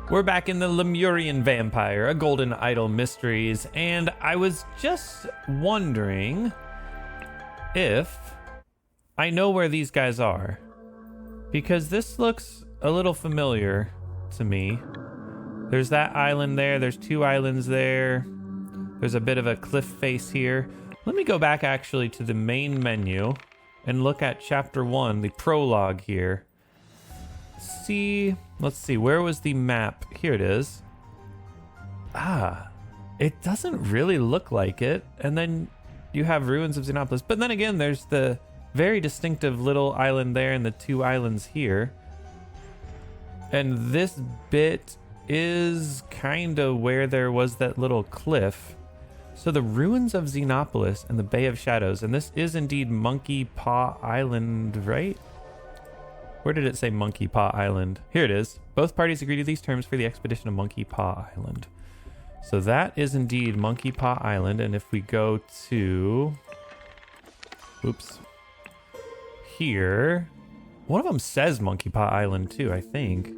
We're back in the Lemurian Vampire, a Golden Idol Mysteries, and I was just wondering if I know where these guys are, because this looks a little familiar to me. There's that island there, there's two islands there, there's a bit of a cliff face here. Let me go back actually to the main menu and look at chapter 1, the prologue here. Let's see, where was the map? Here it is. It doesn't really look like it. And then you have ruins of Xenopolis. But then again, there's the very distinctive little island there and the two islands here. And this bit is kind of where there was that little cliff. So the ruins of Xenopolis and the Bay of Shadows. And this is indeed Monkey Paw Island, right? Where did it say Monkey Paw Island? Here it is. Both parties agree to these terms for the expedition of Monkey Paw Island. So that is indeed Monkey Paw Island. And if we go to... Oops. Here. One of them says Monkey Paw Island too, I think.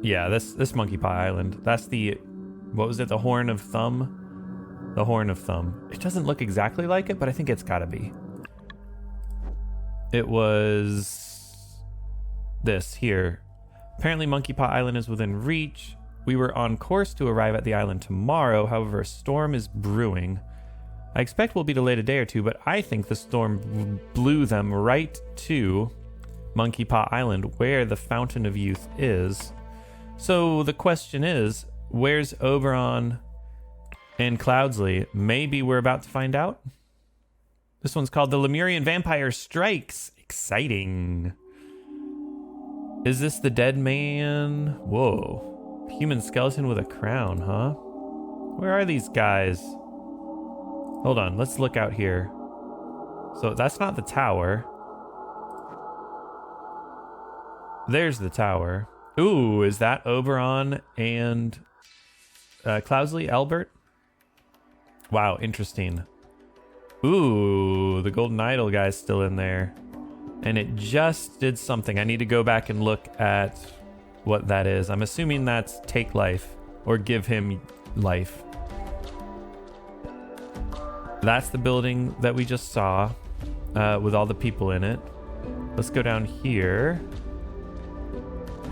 Yeah, this Monkey Paw Island. That's the... What was it? The Horn of Thumb? The Horn of Thumb. It doesn't look exactly like it, but I think it's gotta be. It was... this here. Apparently Monkey Paw Island is within reach. We were on course to arrive at the island tomorrow. However, a storm is brewing. I expect we'll be delayed a day or two, but I think the storm blew them right to Monkey Paw Island, where the Fountain of Youth is. So the question is, where's Oberon and Cloudsley? Maybe we're about to find out. This one's called The Lemurian Vampire Strikes. Exciting. Is this the dead man? Whoa. Human skeleton with a crown, huh? Where are these guys? Hold on, let's look out here. So that's not the tower. There's the tower. Ooh, is that Oberon and Cloudsley, Albert? Wow, interesting. Ooh, the Golden Idol guy's still in there. And it just did something. I need to go back and look at what that is. I'm assuming that's take life or give him life. That's the building that we just saw with all the people in it. Let's go down here.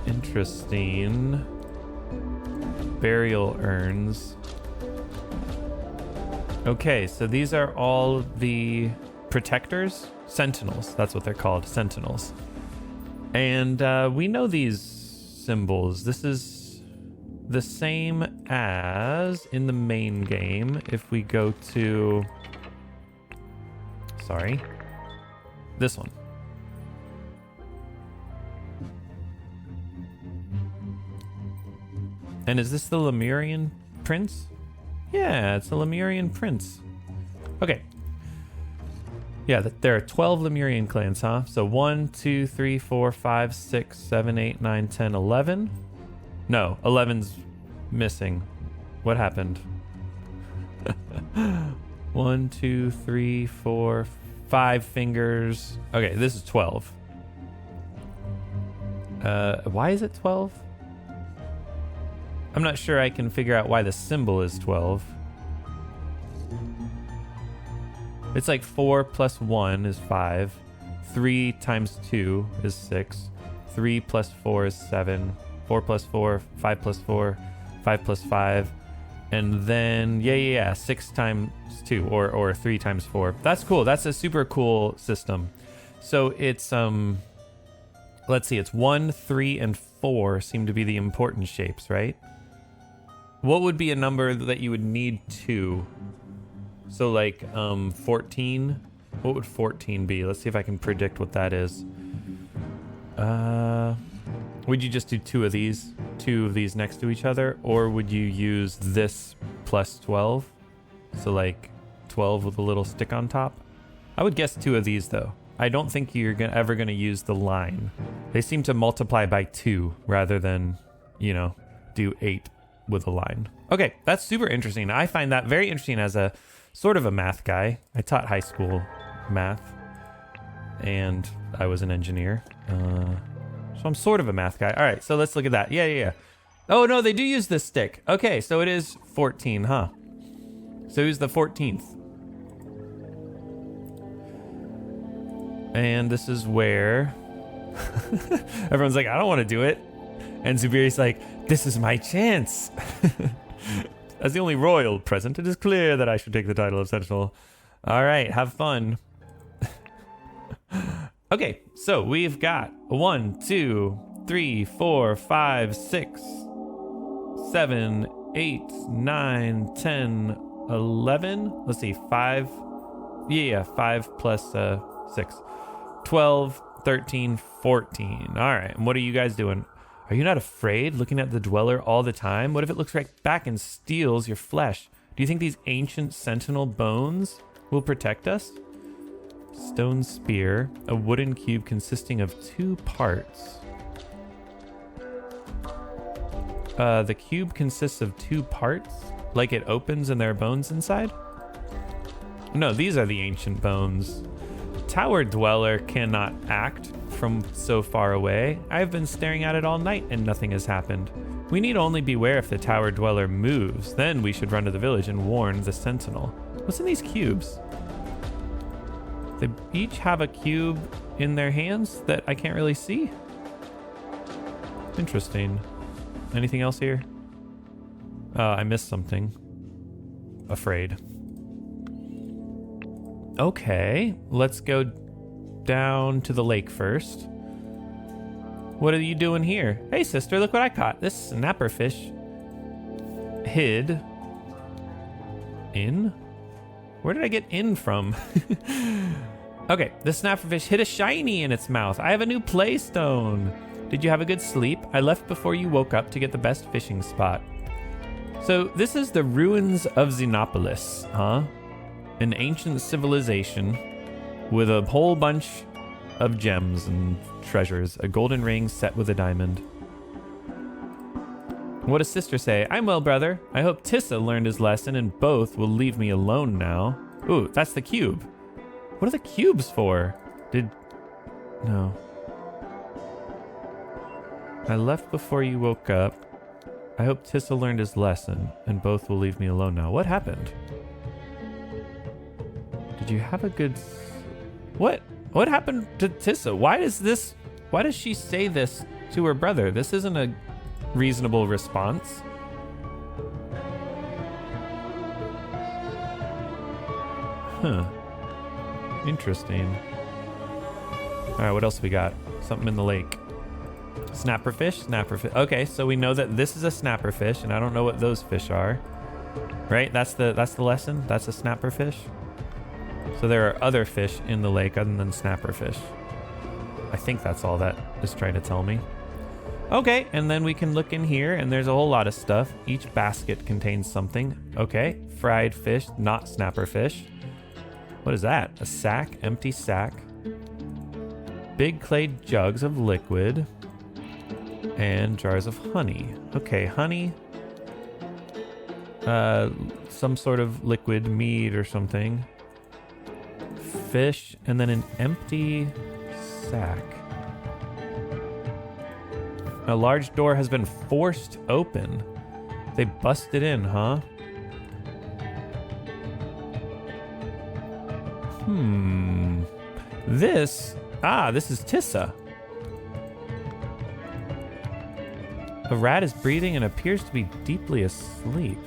Interesting. Burial urns. Okay, so these are all the protectors. Sentinels, that's what they're called, sentinels. And we know these symbols. This is the same as in the main game. If we go to... Sorry. This one. And is this the Lemurian prince? Yeah, it's the Lemurian prince. Okay. Yeah, there are 12 Lemurian clans, huh? So 1, 2, 3, 4, 5, 6, 7, 8, 9, 10, 11. No, 11's missing. What happened? 1, 2, 3, 4, 5 fingers. Okay, this is 12. Why is it 12? I'm not sure I can figure out why the symbol is 12. It's like 4 plus 1 is 5. 3 times 2 is 6. 3 plus 4 is 7. 4 plus 4, 5 plus 4, 5 plus 5. And then, yeah, 6 times 2 or 3 times 4. That's cool. That's a super cool system. So it's, let's see, it's 1, 3, and 4 seem to be the important shapes, right? What would be a number that you would need 2? So like 14, what would 14 be? Let's see if I can predict what that is. Would you just do 2 of these next to each other? Or would you use this plus 12? So like 12 with a little stick on top? I would guess 2 of these though. I don't think you're ever gonna use the line. They seem to multiply by 2 rather than, do 8 with a line. Okay, that's super interesting. I find that very interesting as a sort of a math guy. I taught high school math and I was an engineer. So I'm sort of a math guy. All right, so let's look at that. Yeah. Oh, no, they do use this stick. Okay, so it is 14, huh? So who's the 14th? And this is where... Everyone's like, I don't want to do it. And Zubiri's like, this is my chance. As the only royal present, it is clear that I should take the title of Sentinel. All right, have fun. Okay, so we've got 1, 2, 3, 4, 5, 6, 7, 8, 9, 10, 11. Let's see, 5. Yeah, 5 plus 6. 12, 13, 14. All right, and what are you guys doing? Are you not afraid looking at the Dweller all the time? What if it looks right back and steals your flesh? Do you think these ancient sentinel bones will protect us? Stone spear, a wooden cube consisting of 2 parts. The cube consists of 2 parts, like it opens and there are bones inside? No, these are the ancient bones. Tower Dweller cannot act from so far away. I've been staring at it all night and nothing has happened. We need only beware if the Tower Dweller moves. Then we should run to the village and warn the sentinel. What's in these cubes? They each have a cube in their hands that I can't really see. Interesting. Anything else here? I missed something. Afraid. Okay, let's go down to the lake first. What are you doing here? Hey sister, look what I caught. This snapper fish hid in? Where did I get in from? Okay, the snapperfish hid a shiny in its mouth. I have a new play stone. Did you have a good sleep? I left before you woke up to get the best fishing spot. So this is the ruins of Xenopolis, huh? An ancient civilization with a whole bunch of gems and treasures. A golden ring set with a diamond. What does sister say? I'm well, brother. I hope Tissa learned his lesson and both will leave me alone now. Ooh, that's the cube. What are the cubes for? No. I left before you woke up. I hope Tissa learned his lesson and both will leave me alone now. What happened? Did you have a good... What happened to Tissa? Why does she say this to her brother? This isn't a reasonable response. Huh. Interesting. All right, what else we got? Something in the lake. Snapperfish. Okay, so we know that this is a snapperfish, and I don't know what those fish are. Right? That's the lesson. That's a snapperfish. So there are other fish in the lake other than snapperfish. I think that's all that is trying to tell me. Okay, and then we can look in here, and there's a whole lot of stuff. Each basket contains something. Okay, fried fish, not snapperfish. What is that? A sack, empty sack. Big clay jugs of liquid. And jars of honey. Okay, honey. Some sort of liquid mead or something. Fish, and then an empty sack. A large door has been forced open. They busted in, huh? This is Tissa. A rat is breathing and appears to be deeply asleep.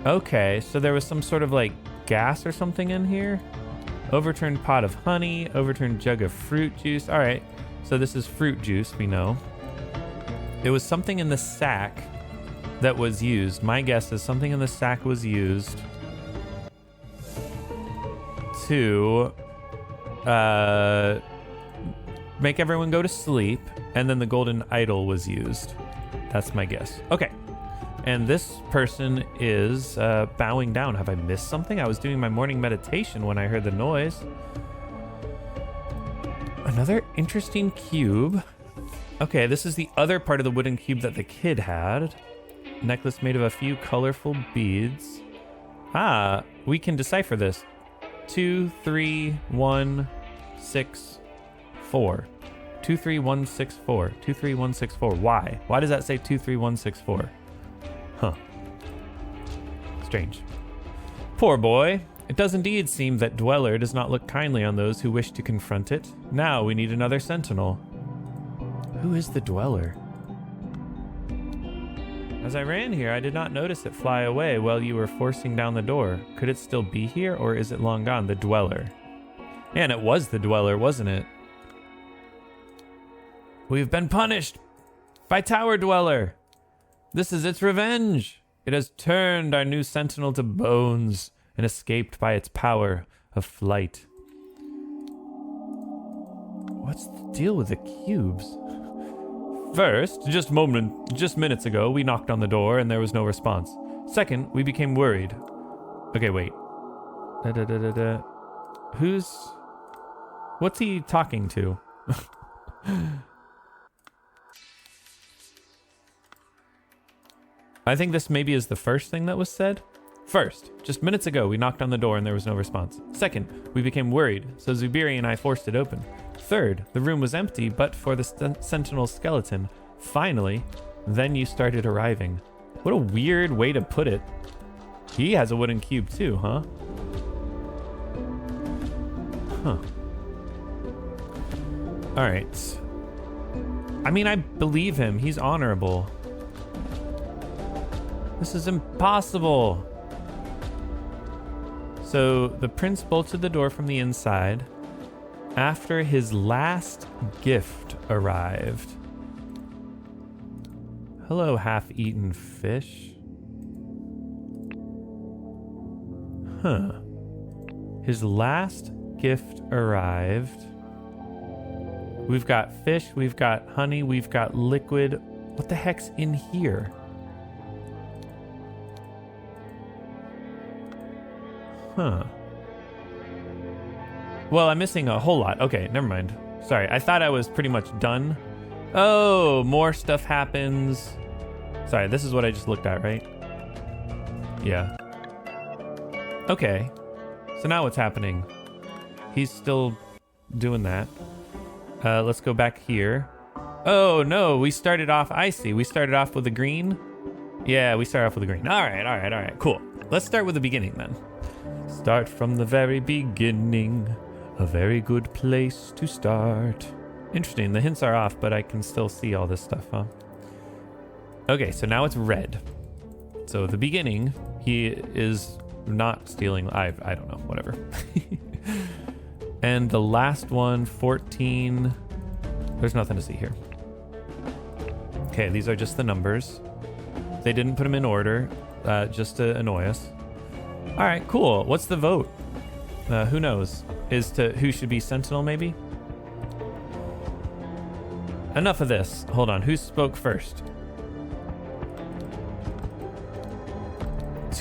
Okay, so there was some sort of like gas or something in here. Overturned pot of honey, overturned jug of fruit juice. All right, so this is fruit juice, we know. There was something in the sack that was used. My guess is something in the sack was used to make everyone go to sleep, and then the golden idol was used. That's my guess. Okay. And this person is bowing down. Have I missed something? I was doing my morning meditation when I heard the noise. Another interesting cube. Okay, this is the other part of the wooden cube that the kid had. Necklace made of a few colorful beads. We can decipher this. 2, 3, 1, 6, 4. 23164. 23164. Why? Why does that say 23164? Huh. Strange. Poor boy. It does indeed seem that Dweller does not look kindly on those who wish to confront it. Now we need another sentinel. Who is the Dweller? As I ran here, I did not notice it fly away while you were forcing down the door. Could it still be here, or is it long gone? The Dweller. And it was the Dweller, wasn't it? We've been punished by Tower Dweller. This is its revenge. It has turned our new sentinel to bones and escaped by its power of flight. What's the deal with the cubes? First, just minutes ago, we knocked on the door and there was no response. Second, we became worried. Okay, wait. What's he talking to? I think this maybe is the first thing that was said. First, just minutes ago, we knocked on the door and there was no response. Second, we became worried, so Zubiri and I forced it open. Third, the room was empty, but for the sentinel skeleton. Finally, then you started arriving. What a weird way to put it. He has a wooden cube too, huh? Huh. All right. I mean, I believe him. He's honorable. This is impossible. So the prince bolted the door from the inside after his last gift arrived. Hello, half-eaten fish. Huh. His last gift arrived. We've got fish, we've got honey, we've got liquid. What the heck's in here? Huh. Well, I'm missing a whole lot. Okay, never mind. Sorry, I thought I was pretty much done. Oh, more stuff happens. Sorry, this is what I just looked at, right? Yeah. Okay. So now what's happening? He's still doing that. Let's go back here. Oh, no, we started off, I see. We started off with the green. Yeah, we started off with the green. All right, cool. Let's start with the beginning then. Start from the very beginning. A very good place to start. Interesting, the hints are off, but I can still see all this stuff, huh? Okay, so now it's red. So the beginning, he is not stealing. I don't know, whatever. And the last one, 14. There's nothing to see here. Okay, these are just the numbers. They didn't put them in order, just to annoy us. All right, cool. What's the vote? Who knows? Is to who should be sentinel, maybe? Enough of this. Hold on. Who spoke first?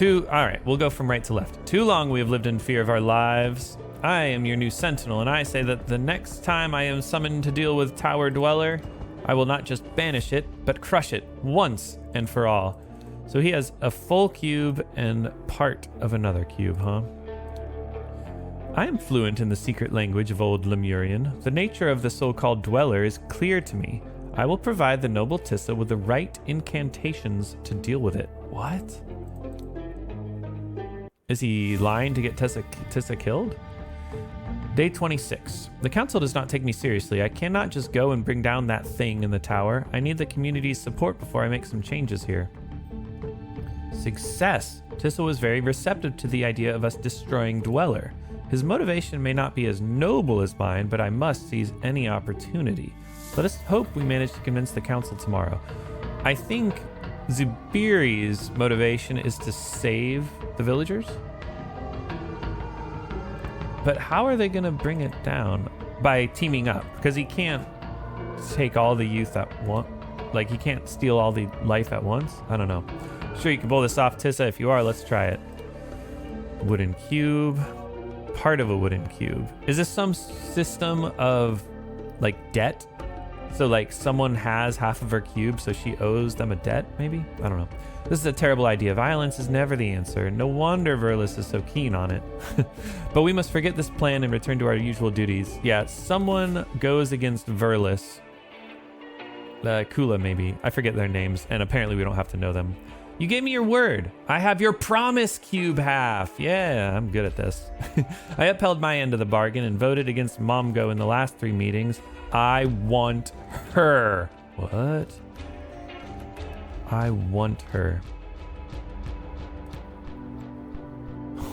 All right, we'll go from right to left. Too long we have lived in fear of our lives. I am your new sentinel, and I say that the next time I am summoned to deal with Tower Dweller, I will not just banish it, but crush it once and for all. So he has a full cube and part of another cube, huh? I am fluent in the secret language of old Lemurian. The nature of the so-called Dweller is clear to me. I will provide the noble Tissa with the right incantations to deal with it. What? Is he lying to get Tissa killed? Day 26. The council does not take me seriously. I cannot just go and bring down that thing in the tower. I need the community's support before I make some changes here. Success. Tissa was very receptive to the idea of us destroying Dweller. His motivation may not be as noble as mine, but I must seize any opportunity. Let us hope we manage to convince the council tomorrow. I think Zubiri's motivation is to save the villagers. But how are they going to bring it down? By teaming up, because he can't take all the youth at once. Like, he can't steal all the life at once. I don't know. Sure, you can pull this off, Tissa. If you are, let's try it. Wooden cube. Part of a wooden cube. Is this some system of, like, debt? So like someone has half of her cube, so she owes them a debt, maybe? I don't know. This is a terrible idea. Violence is never the answer. No wonder Verlis is so keen on it. But we must forget this plan and return to our usual duties. Yeah, someone goes against Verlis. Kula, maybe. I forget their names, and apparently we don't have to know them. You gave me your word. I have your promise cube half. Yeah, I'm good at this. I upheld my end of the bargain and voted against Momgo in the last 3 meetings. I want her. What? I want her.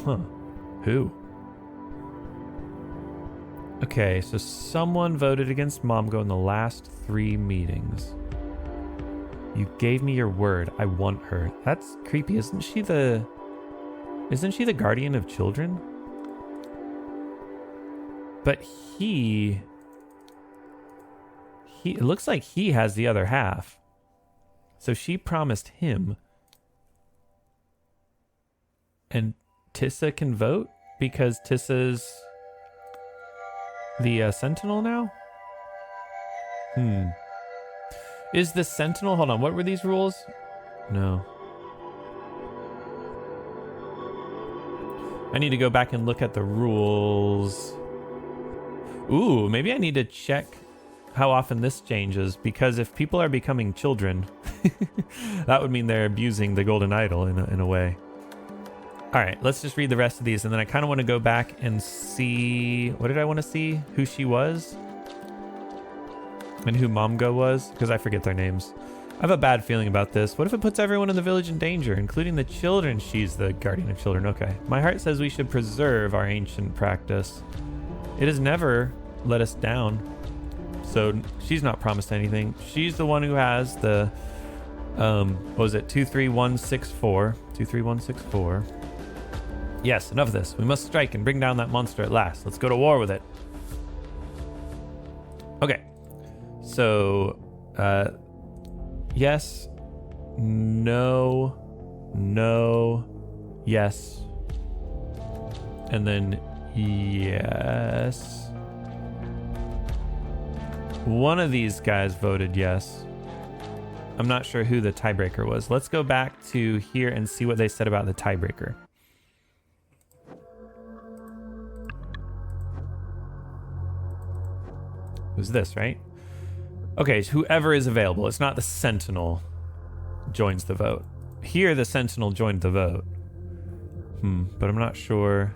Huh. Who? Okay, so someone voted against Momgo in the last 3 meetings. You gave me your word. I want her. That's creepy. Isn't she the guardian of children? But it looks like he has the other half. So she promised him. And Tissa can vote because Tissa's the Sentinel now? Is the Sentinel... Hold on, what were these rules? No. I need to go back and look at the rules. Ooh, maybe I need to check how often this changes, because if people are becoming children, that would mean they're abusing the golden idol in a way. All right, let's just read the rest of these, and then I kind of want to go back and see... What did I want to see? Who she was? And who Momgo was? Because I forget their names. I have a bad feeling about this. What if it puts everyone in the village in danger, including the children? She's the guardian of children. Okay. My heart says we should preserve our ancient practice. It has never let us down. So she's not promised anything. She's the one who has the... what was it? 23164. 23164. Yes, enough of this. We must strike and bring down that monster at last. Let's go to war with it. Okay. So, yes, no, yes, and then yes. One of these guys voted yes. I'm not sure who the tiebreaker was. Let's go back to here and see what they said about the tiebreaker. It was this, right? Okay, so whoever is available. It's not the Sentinel joins the vote. Here, the Sentinel joined the vote. But I'm not sure.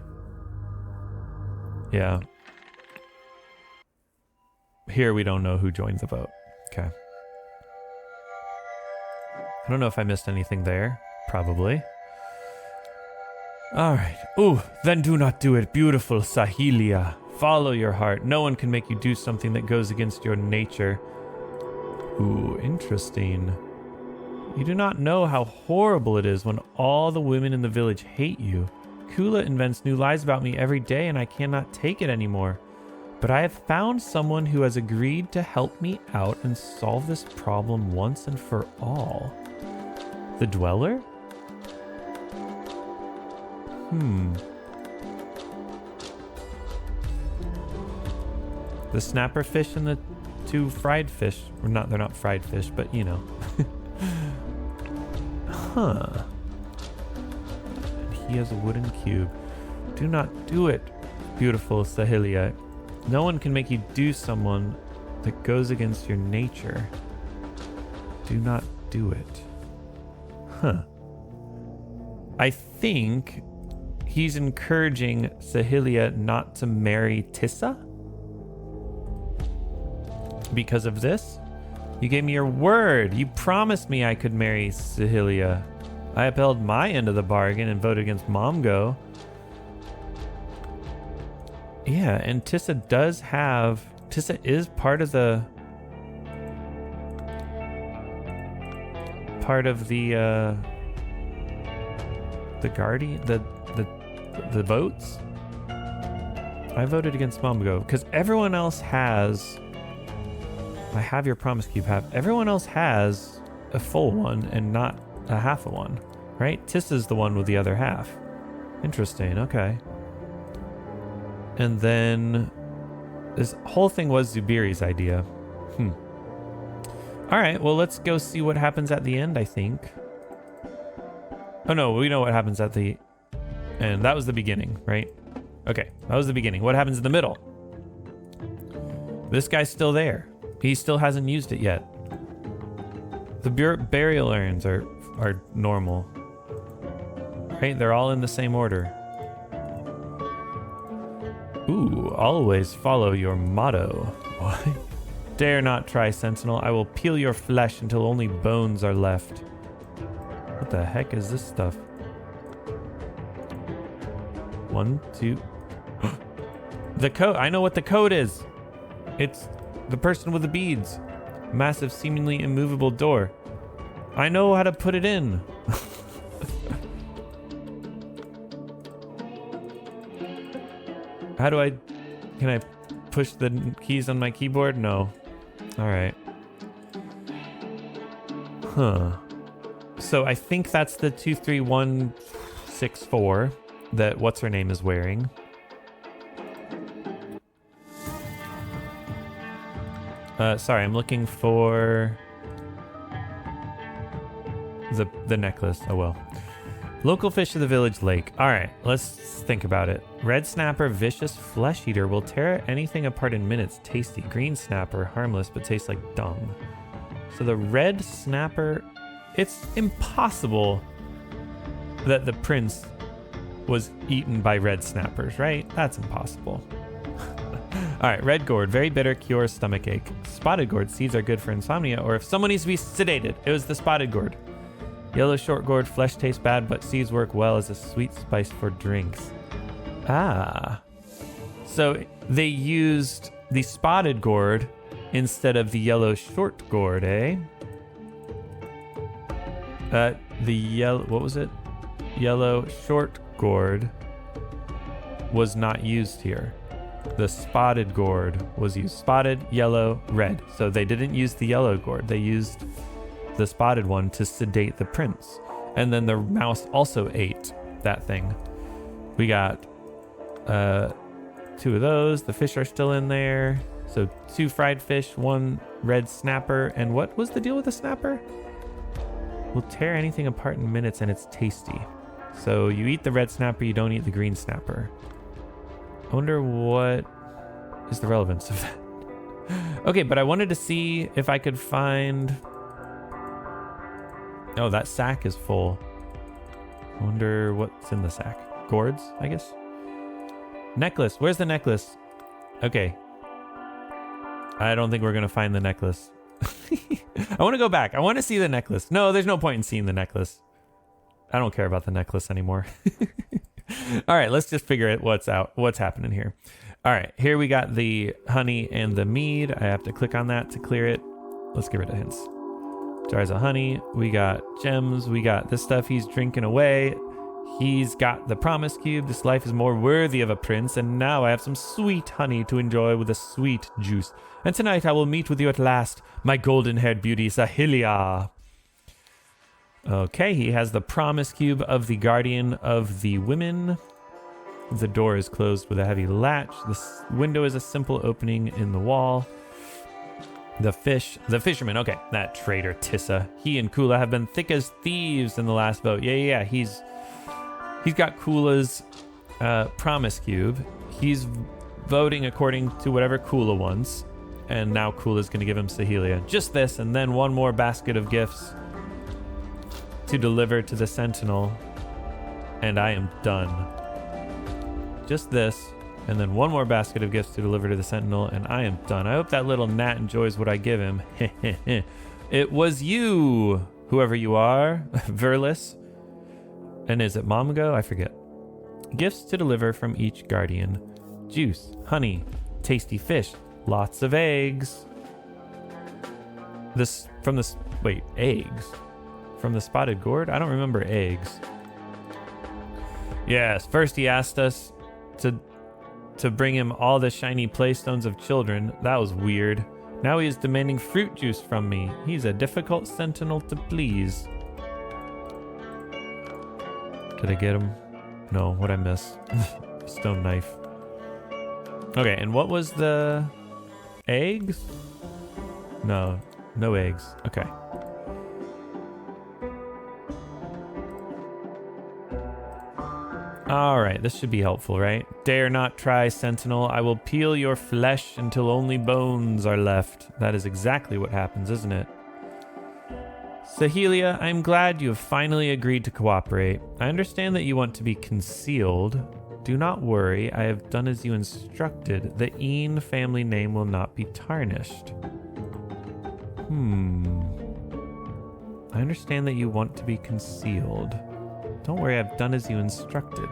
Yeah. Here, we don't know who joined the vote. Okay. I don't know if I missed anything there. Probably. All right. Ooh, then do not do it, beautiful Sahelia. Follow your heart. No one can make you do something that goes against your nature. Ooh, interesting. You do not know how horrible it is when all the women in the village hate you. Kula invents new lies about me every day and I cannot take it anymore. But I have found someone who has agreed to help me out and solve this problem once and for all. The Dweller? The snapper fish and the 2 fried fish. Or not, they're not fried fish, but you know. Huh. And he has a wooden cube. Do not do it, beautiful Sahelia. No one can make you do someone that goes against your nature. Do not do it. Huh. I think he's encouraging Sahelia not to marry Tissa? Because of this? You gave me your word. You promised me I could marry Sahelia. I upheld my end of the bargain and voted against Momgo. Yeah, and Tissa is part of the guardian, the votes. I voted against Momgo because everyone else has... I have your promise cube half. Everyone else has a full one and not a half a one, right? Tissa's the one with the other half. Interesting, okay. And then this whole thing was Zubiri's idea. All right, well, let's go see what happens at the end, I think. Oh, no, we know what happens at the end. That was the beginning, right? Okay, that was the beginning. What happens in the middle? This guy's still there. He still hasn't used it yet. The burial urns are normal. Right? They're all in the same order. Ooh, always follow your motto. What? Dare not try, Sentinel. I will peel your flesh until only bones are left. What the heck is this stuff? 1, 2. The code. I know what the code is. It's the person with the beads. Massive, seemingly immovable door. I know how to put it in. How do I... Can I push the keys on my keyboard? No. Alright. Huh. So I think that's the 23164 that what's-her-name is wearing. Sorry, I'm looking for... the necklace. Oh well. Local fish of the village lake. Alright, let's think about it. Red snapper, vicious flesh eater, will tear anything apart in minutes. Tasty. Green snapper, harmless but tastes like dung. So the red snapper, it's impossible that the prince was eaten by red snappers, right? That's impossible. Alright, red gourd, very bitter, cures stomachache. Spotted gourd, seeds are good for insomnia or if someone needs to be sedated. It was the spotted gourd. Yellow short gourd, flesh tastes bad, but seeds work well as a sweet spice for drinks. Ah. So they used the spotted gourd instead of the yellow short gourd, eh? The yellow, what was it? Yellow short gourd was not used here. The spotted gourd was used. Spotted, yellow, red. So they didn't use the yellow gourd. They used the spotted one to sedate the prince. And then the mouse also ate that thing. We got 2 of those. The fish are still in there. So 2 fried fish, 1 red snapper. And what was the deal with the snapper? Will tear anything apart in minutes and it's tasty. So you eat the red snapper, you don't eat the green snapper. I wonder what is the relevance of that. Okay, but I wanted to see if I could find... Oh, that sack is full. I wonder what's in the sack. Gourds, I guess? Necklace. Where's the necklace? Okay. I don't think we're going to find the necklace. I want to go back. I want to see the necklace. No, there's no point in seeing the necklace. I don't care about the necklace anymore. All right, let's just figure out what's happening here. All right, here we got the honey and the mead. I have to click on that to clear it. Let's get rid of hints. Jars of honey. We got gems. We got this stuff he's drinking away. He's got the promise cube. This life is more worthy of a prince. And now I have some sweet honey to enjoy with a sweet juice. And tonight I will meet with you at last, my golden-haired beauty, Sahilia. Okay, he has the promise cube of the guardian of the women. The door is closed with a heavy latch. The window is a simple opening in the wall. The fisherman, okay, that traitor Tissa. He and Kula have been thick as thieves in the last vote. Yeah, he's got Kula's promise cube. He's voting according to whatever Kula wants. And now Kula's going to give him Sahilia. Just this, and then 1 more basket of gifts to deliver to the Sentinel. And I am done. Just this. And then 1 more basket of gifts to deliver to the Sentinel, and I am done. I hope that little gnat enjoys what I give him. It was you, whoever you are, Verlis. And is it Momgo? I forget. Gifts to deliver from each guardian. Juice, honey, tasty fish, lots of eggs. Eggs. From the spotted gourd? I don't remember eggs. Yes, first he asked us to bring him all the shiny playstones of children. That was weird. Now he is demanding fruit juice from me. He's a difficult sentinel to please. Did I get him? No, what'd I miss? Stone knife. Okay, and what was the eggs? No, No eggs. Okay. All right, this should be helpful, right? Dare not try, Sentinel. I will peel your flesh until only bones are left. That is exactly what happens, isn't it? Sahelia, I'm glad you have finally agreed to cooperate. I understand that you want to be concealed. Do not worry, I have done as you instructed. The Een family name will not be tarnished. I understand that you want to be concealed. Don't worry, I've done as you instructed.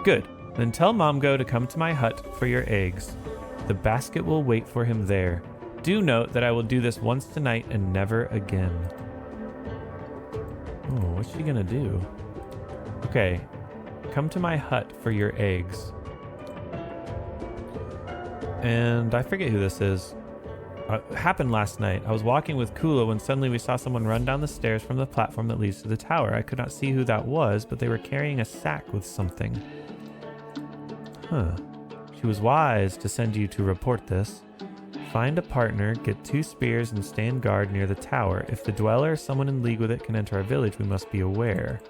Good. Then tell Momgo to come to my hut for your eggs. The basket will wait for him there. Do note that I will do this once tonight and never again. Oh, what's she gonna do? Okay. Come to my hut for your eggs. And I forget who this is. Happened last night. I was walking with Kula when suddenly we saw someone run down the stairs from the platform that leads to the tower. I could not see who that was, but they were carrying a sack with something. She was wise to send you to report this. Find a partner, get 2 spears, and stand guard near the tower. If the dweller or someone in league with it can enter our village, we must be aware.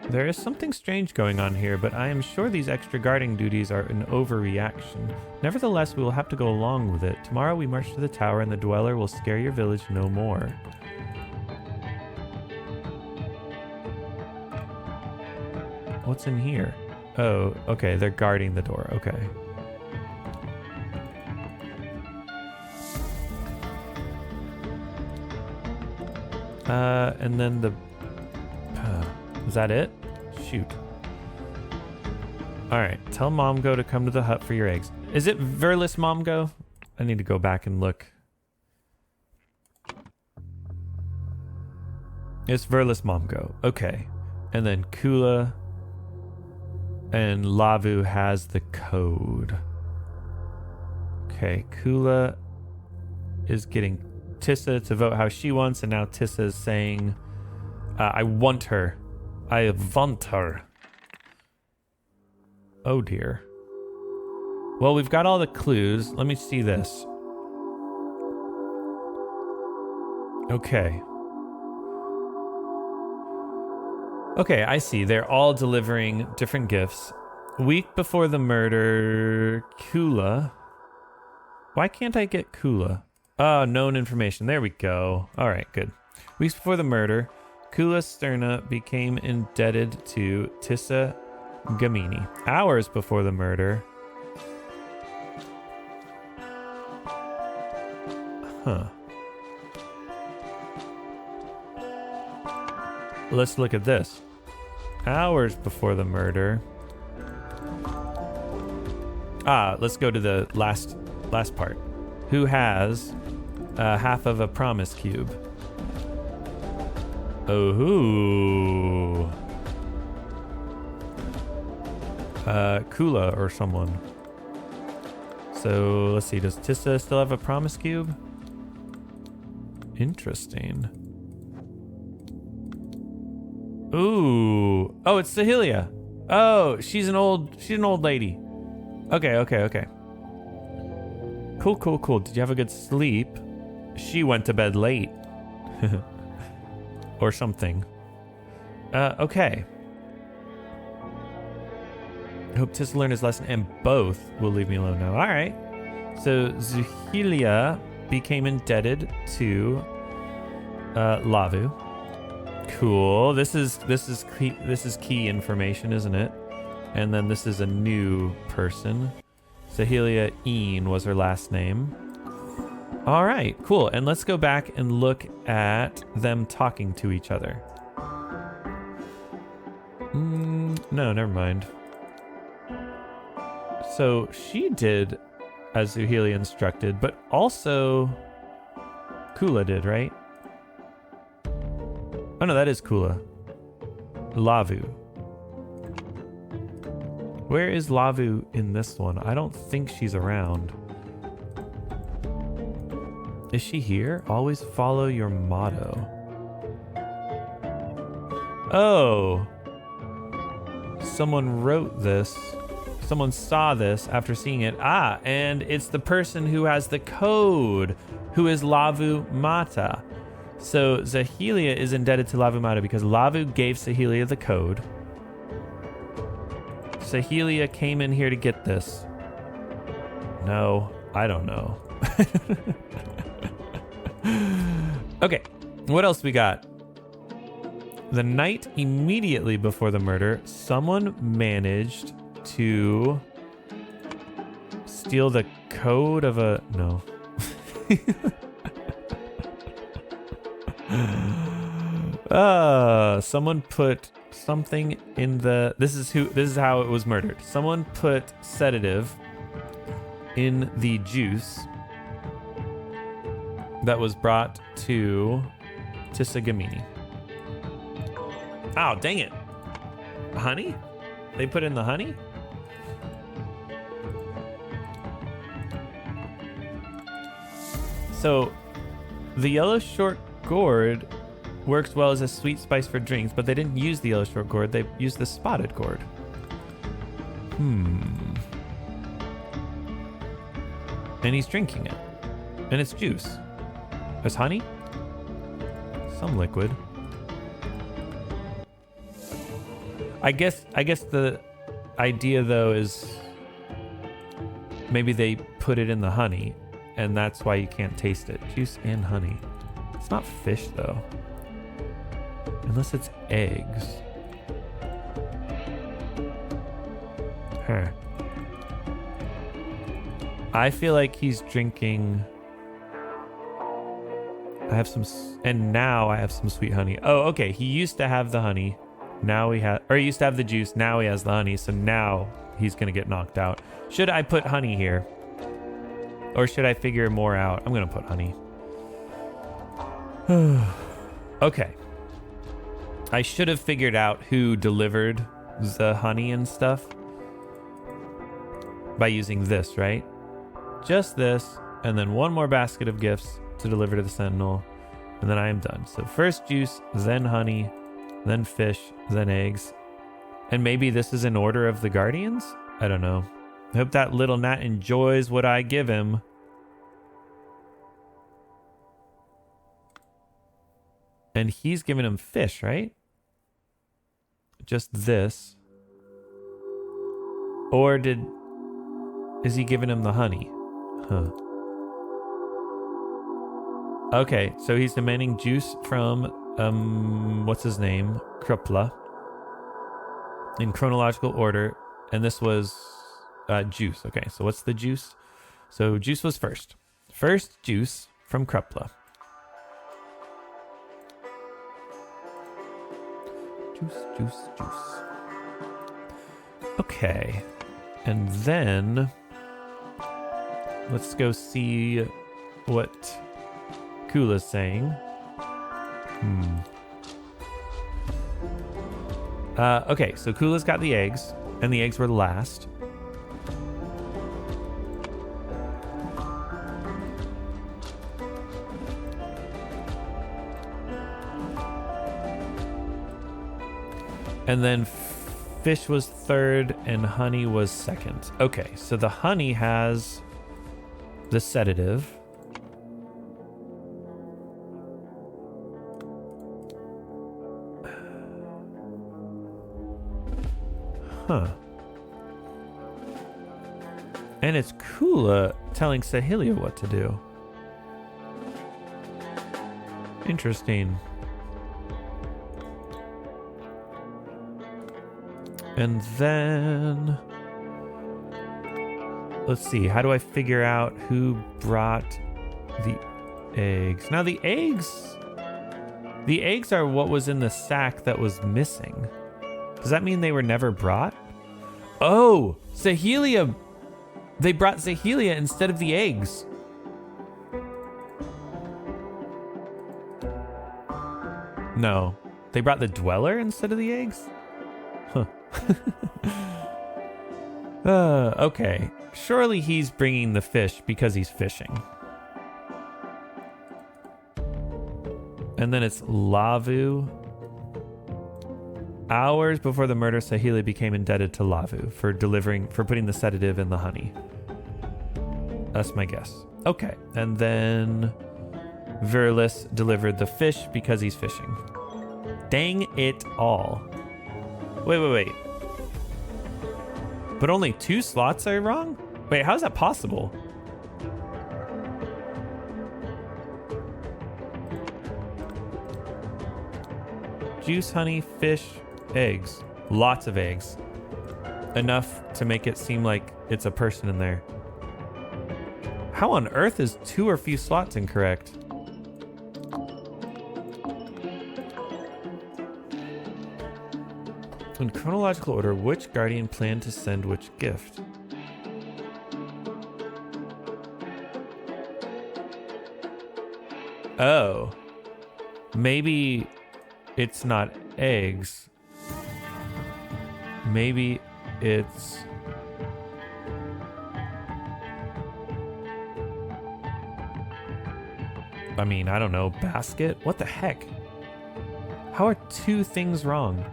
There is something strange going on here, but I am sure these extra guarding duties are an overreaction. Nevertheless, we will have to go along with it. Tomorrow we march to the tower and the dweller will scare your village no more. What's in here? Oh, okay, they're guarding the door. Okay. And then the... is that it? Shoot. Alright, tell Momgo to come to the hut for your eggs. Is it Verlis Momgo? I need to go back and look. It's Verlis Momgo. Okay. And then Kula and Lavu has the code. Okay, Kula is getting Tissa to vote how she wants, and now Tissa is saying, I want her. I want her. Oh dear. Well, we've got all the clues. Let me see this. Okay. Okay, I see. They're all delivering different gifts. Week before the murder, Kula. Why can't I get Kula? Oh, known information. There we go. All right, good. Weeks before the murder, Kula Sterna became indebted to Tissa Gamini. Hours before the murder... Let's look at this. Hours before the murder... let's go to the last part. Who has half of a promise cube? Oh, Kula or someone. So let's see. Does Tissa still have a promise cube? Interesting. Ooh. Oh, it's Sahelia. Oh, she's an old lady. Okay. Cool. Did you have a good sleep? She went to bed late. Or something. Okay. I hope Tissa learned his lesson and both will leave me alone now. All right. So Zuhilia became indebted to Lavu. Cool. This is key information, isn't it? And then this is a new person. Sahelia Een was her last name. All right, cool. And let's go back and look at them talking to each other. No, never mind. So she did as Zuhilia instructed, but also Kula did, right? Oh no, that is Kula. Lavu. Where is Lavu in this one? I don't think she's around. Is she here? Always follow your motto. Oh. Someone wrote this Someone saw this after seeing it. And it's the person who has the code, who is Lavu Mata. So Zahelia is indebted to Lavu Mata because Lavu gave Zahelia the code. Zahelia came in here to get this. No, I don't know. Okay, what else we got? The night immediately before the murder, someone managed to steal the code of a... No. Someone put something in the... This is how it was murdered. Someone put sedative in the juice that was brought to Sagamini. Oh, dang it. Honey? They put in the honey? So, the yellow short gourd works well as a sweet spice for drinks, but they didn't use the yellow short gourd. They used the spotted gourd. And he's drinking it. And it's juice. There's honey? Some liquid. I guess the idea though is maybe they put it in the honey and that's why you can't taste it. Juice and honey. It's not fish though. Unless it's eggs. Huh. I feel like he's drinking... I have some... And now I have some sweet honey. Oh, okay. He used to have the honey. Now he has... Or he used to have the juice. Now he has the honey. So now he's going to get knocked out. Should I put honey here? Or should I figure more out? I'm going to put honey. Okay. I should have figured out who delivered the honey and stuff by using this, right? Just this, and then one more basket of gifts to deliver to the Sentinel, and then I am done. So first juice, then honey, then fish, then eggs. And maybe this is in order of the Guardians? I don't know. I hope that little gnat enjoys what I give him. And he's giving him fish, right? Just this. Or is he giving him the honey? Huh. Okay, so he's demanding juice from, what's his name? Krupla. In chronological order. And this was juice. Okay, so what's the juice? So juice was first. First juice from Krupla. Juice. Okay. And then let's go see what Kula's saying. Okay, so Kula's got the eggs, and the eggs were last. And then fish was third and honey was second. Okay, so the honey has the sedative. Huh. And it's Kula telling Sahelia what to do. Interesting. And then... Let's see, how do I figure out who brought the eggs? Now the eggs are what was in the sack that was missing. Does that mean they were never brought? Oh, Sahelia. They brought Sahelia instead of the eggs. No, they brought the Dweller instead of the eggs? Huh. Okay. Surely he's bringing the fish because he's fishing. And then it's Lavu. Hours before the murder, Saheeli became indebted to Lavu for putting the sedative in the honey. That's my guess. Okay, and then Virlis delivered the fish because he's fishing. Dang it all. Wait. But only 2 slots are wrong? Wait, how is that possible? Juice, honey, fish, eggs. Lots of eggs. Enough to make it seem like it's a person in there. How on earth is 2 or few slots incorrect? In chronological order, which guardian planned to send which gift? Oh. Maybe it's not eggs. Maybe it's... I mean, I don't know. Basket? What the heck? How are 2 things wrong?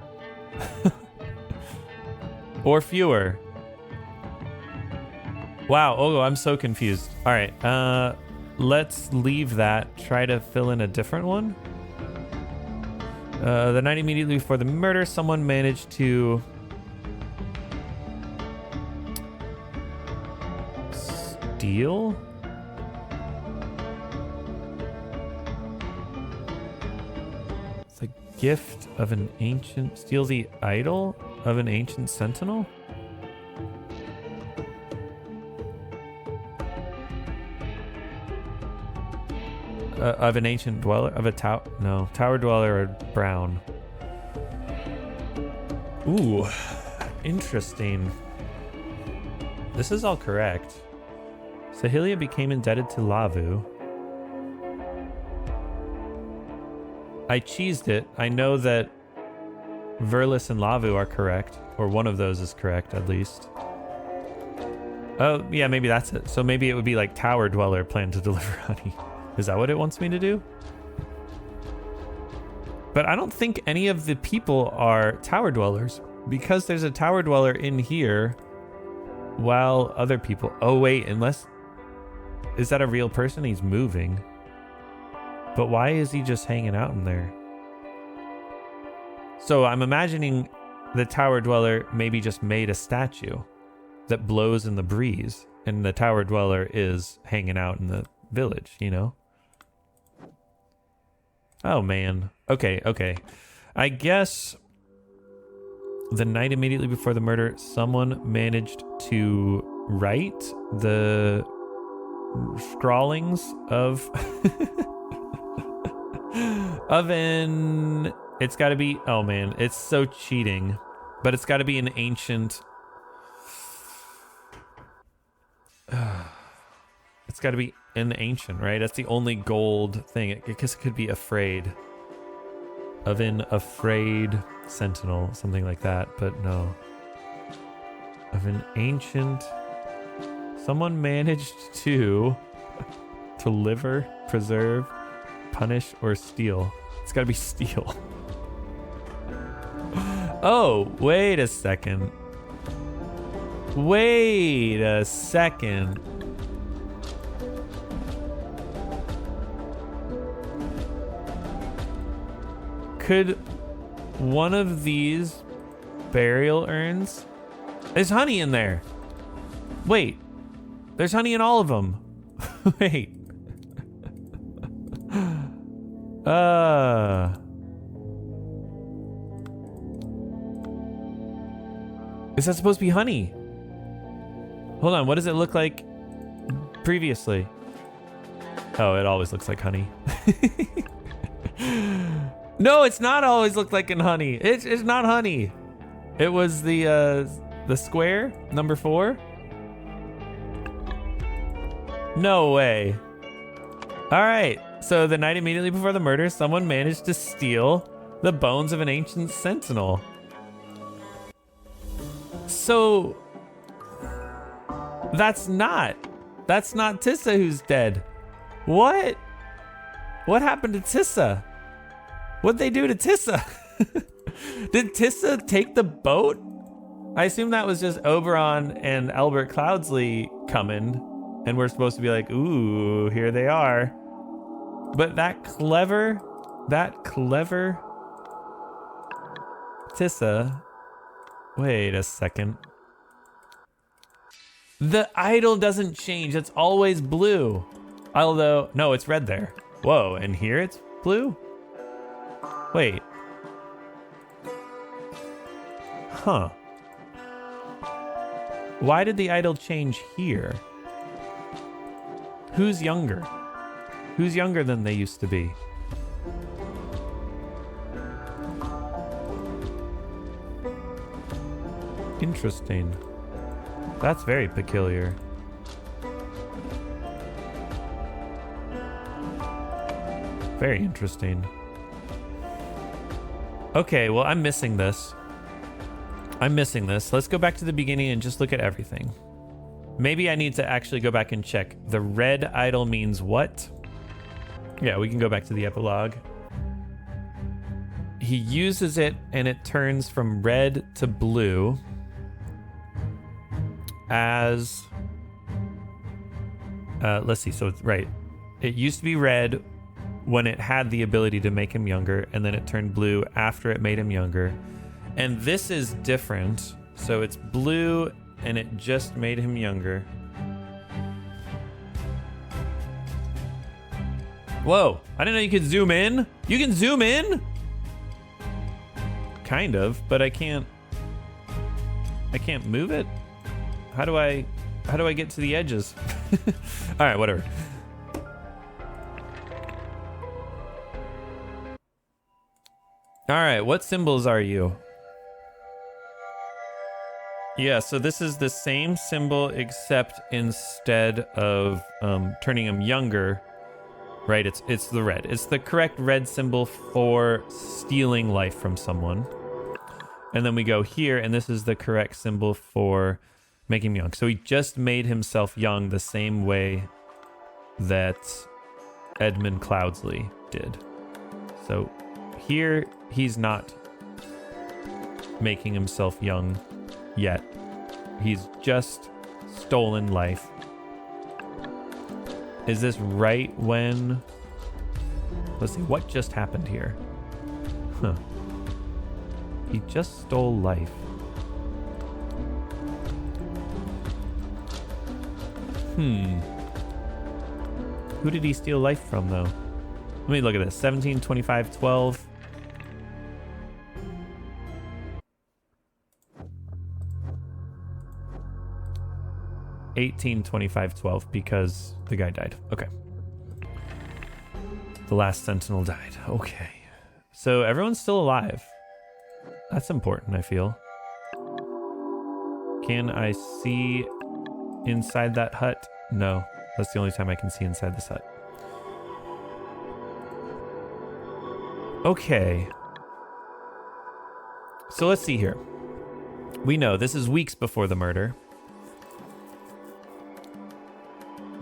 Or fewer. Wow. Oh, I'm so confused. All right. Let's leave that. Try to fill in a different one. The night immediately before the murder, someone managed to steal? The gift of an ancient... Steal the idol of an ancient sentinel? Of an ancient dweller? Of a tower? No. Tower dweller or brown. Ooh. Interesting. This is all correct. Saheeli became indebted to Lavu. I cheesed it. I know that Virlis and Lavu are correct. Or one of those is correct, at least. Oh, yeah, maybe that's it. So maybe it would be like Tower Dweller planned to deliver honey. Is that what it wants me to do? But I don't think any of the people are Tower Dwellers. Because there's a Tower Dweller in here while other people... Oh, wait, unless... Is that a real person? He's moving. But why is he just hanging out in there? So I'm imagining the Tower Dweller maybe just made a statue that blows in the breeze. And the Tower Dweller is hanging out in the village, you know? Oh, man. Okay. I guess the night immediately before the murder, someone managed to write the scrawlings of... of an... It's got to be... Oh, man. It's so cheating. But it's got to be an ancient... It's got to be an ancient, right? That's the only gold thing. I guess it could be afraid. Of an afraid sentinel. Something like that. But no. Of an ancient... Someone managed to... deliver, preserve, punish, or steal. It's got to be steal. Oh, wait a second. Wait a second. Could one of these burial urns... There's honey in there. Wait. There's honey in all of them. Wait. Is that supposed to be honey? Hold on, what does it look like previously? Oh, it always looks like honey. No, it's not always looked like in honey. It's not honey. It was the square, number 4. No way. All right. So the night immediately before the murder, someone managed to steal the bones of an ancient sentinel. So that's not Tissa who's dead. What? What happened to Tissa? What'd they do to Tissa? Did Tissa take the boat? I assume that was just Oberon and Albert Cloudsley coming, and we're supposed to be like, ooh, here they are. But that clever Tissa. Wait a second. The idol doesn't change. It's always blue. Although, no, it's red there. Whoa, and here it's blue? Wait. Huh. Why did the idol change here? Who's younger? Who's younger than they used to be? Interesting. That's very peculiar. Very interesting. Okay, well, I'm missing this. Let's go back to the beginning and just look at everything. Maybe I need to actually go back and check. The red idol means what? Yeah, we can go back to the epilogue. He uses it and it turns from red to blue as... let's see, so it's right. It used to be red when it had the ability to make him younger, and then it turned blue after it made him younger. And this is different. So it's blue and it just made him younger. Whoa, I didn't know you could zoom in. You can zoom in? Kind of, but I can't move it. How do I get to the edges? All right, whatever. All right, what symbols are you? Yeah, so this is the same symbol, except instead of turning him younger, right? It's the red. It's the correct red symbol for stealing life from someone. And then we go here, and this is the correct symbol for making him young. So he just made himself young the same way that Edmund Cloudsley did. So here, he's not making himself young yet. He's just stolen life. Is this right when... Let's see, what just happened here? Huh. He just stole life. Who did he steal life from, though? Let me look at this. 17, 25, 12... 18, 25, 12, because the guy died. Okay. The last sentinel died. Okay. So everyone's still alive. That's important, I feel. Can I see inside that hut? No. That's the only time I can see inside this hut. Okay. So let's see here. We know this is weeks before the murder.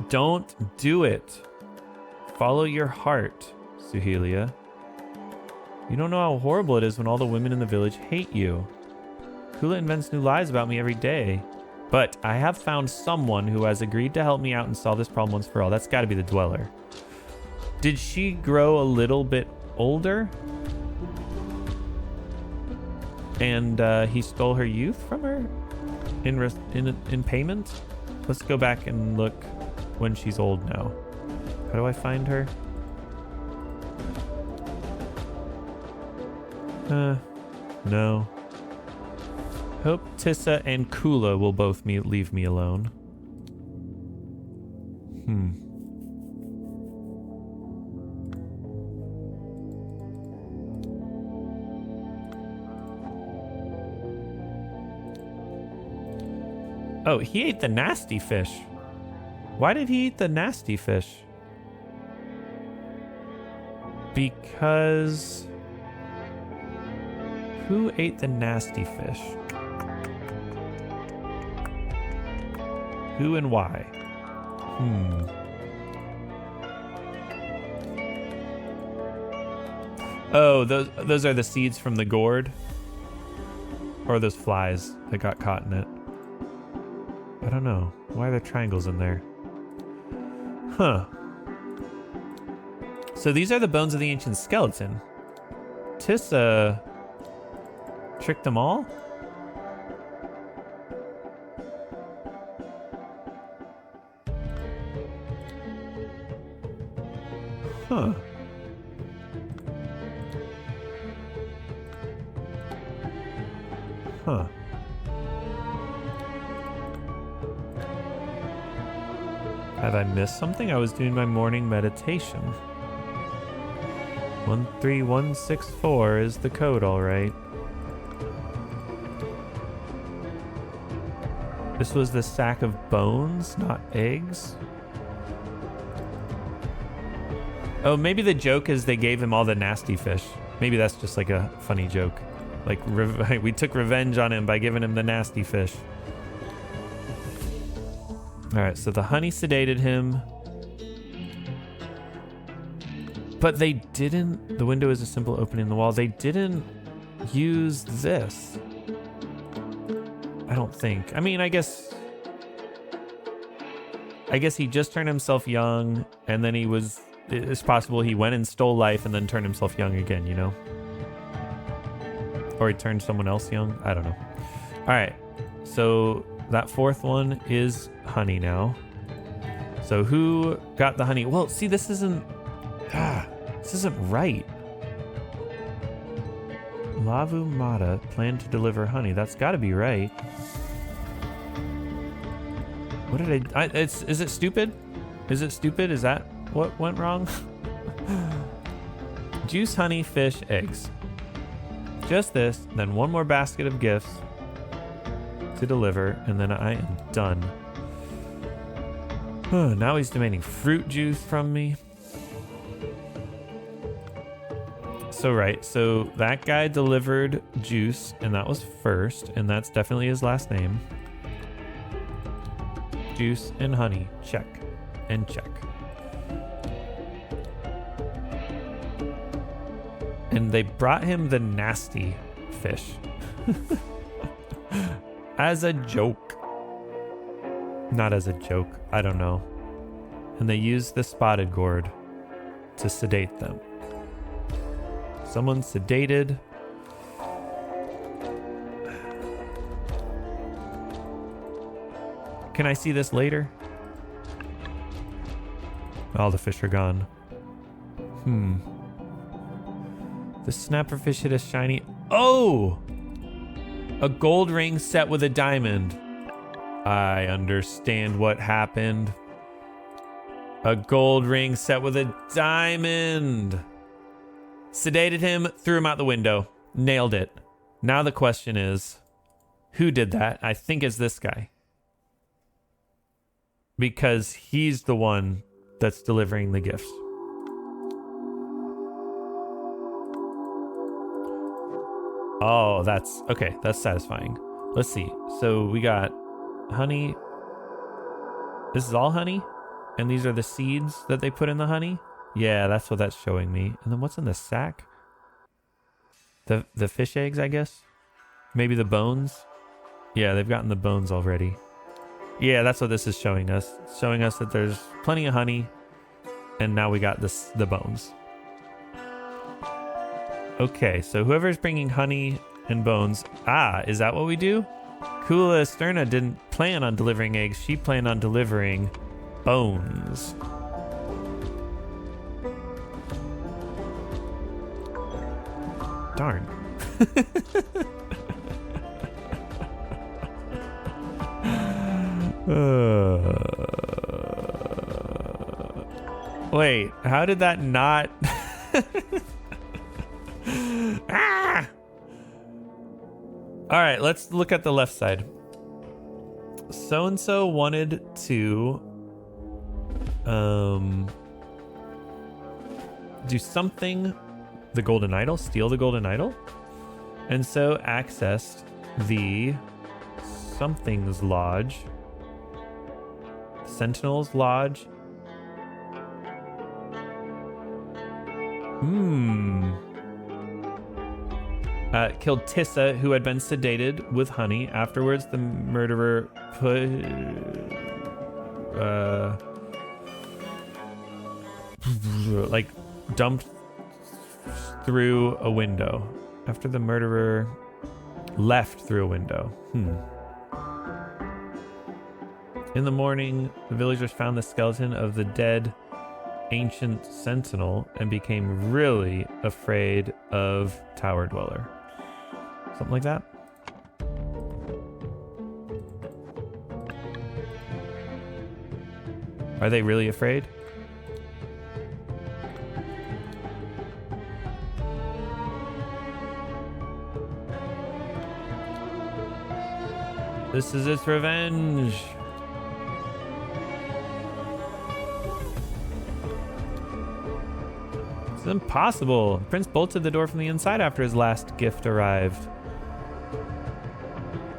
Don't do it. Follow your heart, Suhelia. You don't know how horrible it is when all the women in the village hate you. Kula invents new lies about me every day. But I have found someone who has agreed to help me out and solve this problem once for all. That's got to be the Dweller. Did she grow a little bit older? And he stole her youth from her in payment? Let's go back and look when she's old now. How do I find her? No. Hope Tissa and Kula will both leave me alone. Oh, he ate the nasty fish. Why did he eat the nasty fish? Because... Who ate the nasty fish? Who and why? Oh, those are the seeds from the gourd? Or those flies that got caught in it? I don't know. Why are there triangles in there? Huh. So these are the bones of the ancient skeleton. Tissa tricked them all? Huh. Huh. Have I missed something? I was doing my morning meditation. 13164 is the code, all right. This was the sack of bones, not eggs. Oh, maybe the joke is they gave him all the nasty fish. Maybe that's just like a funny joke. Like, we took revenge on him by giving him the nasty fish. All right, so the honey sedated him. But they didn't... The window is a simple opening in the wall. They didn't use this. I don't think. I mean, I guess he just turned himself young, and then he was... It's possible he went and stole life and then turned himself young again, you know? Or he turned someone else young. I don't know. All right. So that fourth one is honey now. So who got the honey? Well, see, this isn't right. Lavu Mata planned to deliver honey. That's got to be right. What did I is it stupid? Is it stupid? Is that what went wrong? Juice, honey, fish, eggs. Just this, then one more basket of gifts to deliver, and then I am done. Now he's demanding fruit juice from me. So right, so that guy delivered juice, and that was first, and that's definitely his last name. Juice and honey, check, and check. And they brought him the nasty fish. As a joke. Not as a joke, I don't know. And they used the spotted gourd to sedate them. Someone sedated. Can I see this later? All the fish are gone. The snapper fish hit a shiny... Oh! A gold ring set with a diamond. I understand what happened. A gold ring set with a diamond. Sedated him, threw him out the window. Nailed it. Now the question is, who did that? I think it's this guy. Because he's the one that's delivering the gifts. Oh, that's... Okay, that's satisfying. Let's see. So we got honey. This is all honey? And these are the seeds that they put in the honey? Yeah, that's what that's showing me. And then what's in the sack? The fish eggs, I guess? Maybe the bones? Yeah, they've gotten the bones already. Yeah, that's what this is showing us. It's showing us that there's plenty of honey. And now we got the bones. Okay, so whoever's bringing honey and bones... Ah, is that what we do? Kula Esterna didn't plan on delivering eggs. She planned on delivering bones. Darn. Wait, how did that not... Ah! All right, let's look at the left side. So-and-so wanted to do something, the golden idol, steal the golden idol, and so accessed the something's lodge, Sentinel's lodge. killed Tissa, who had been sedated with honey. Afterwards, the murderer dumped through a window. After the murderer left through a window. In the morning, the villagers found the skeleton of the dead ancient sentinel and became really afraid of Tower Dweller. Something like that. Are they really afraid? This is its revenge. It's impossible. The prince bolted the door from the inside after his last gift arrived.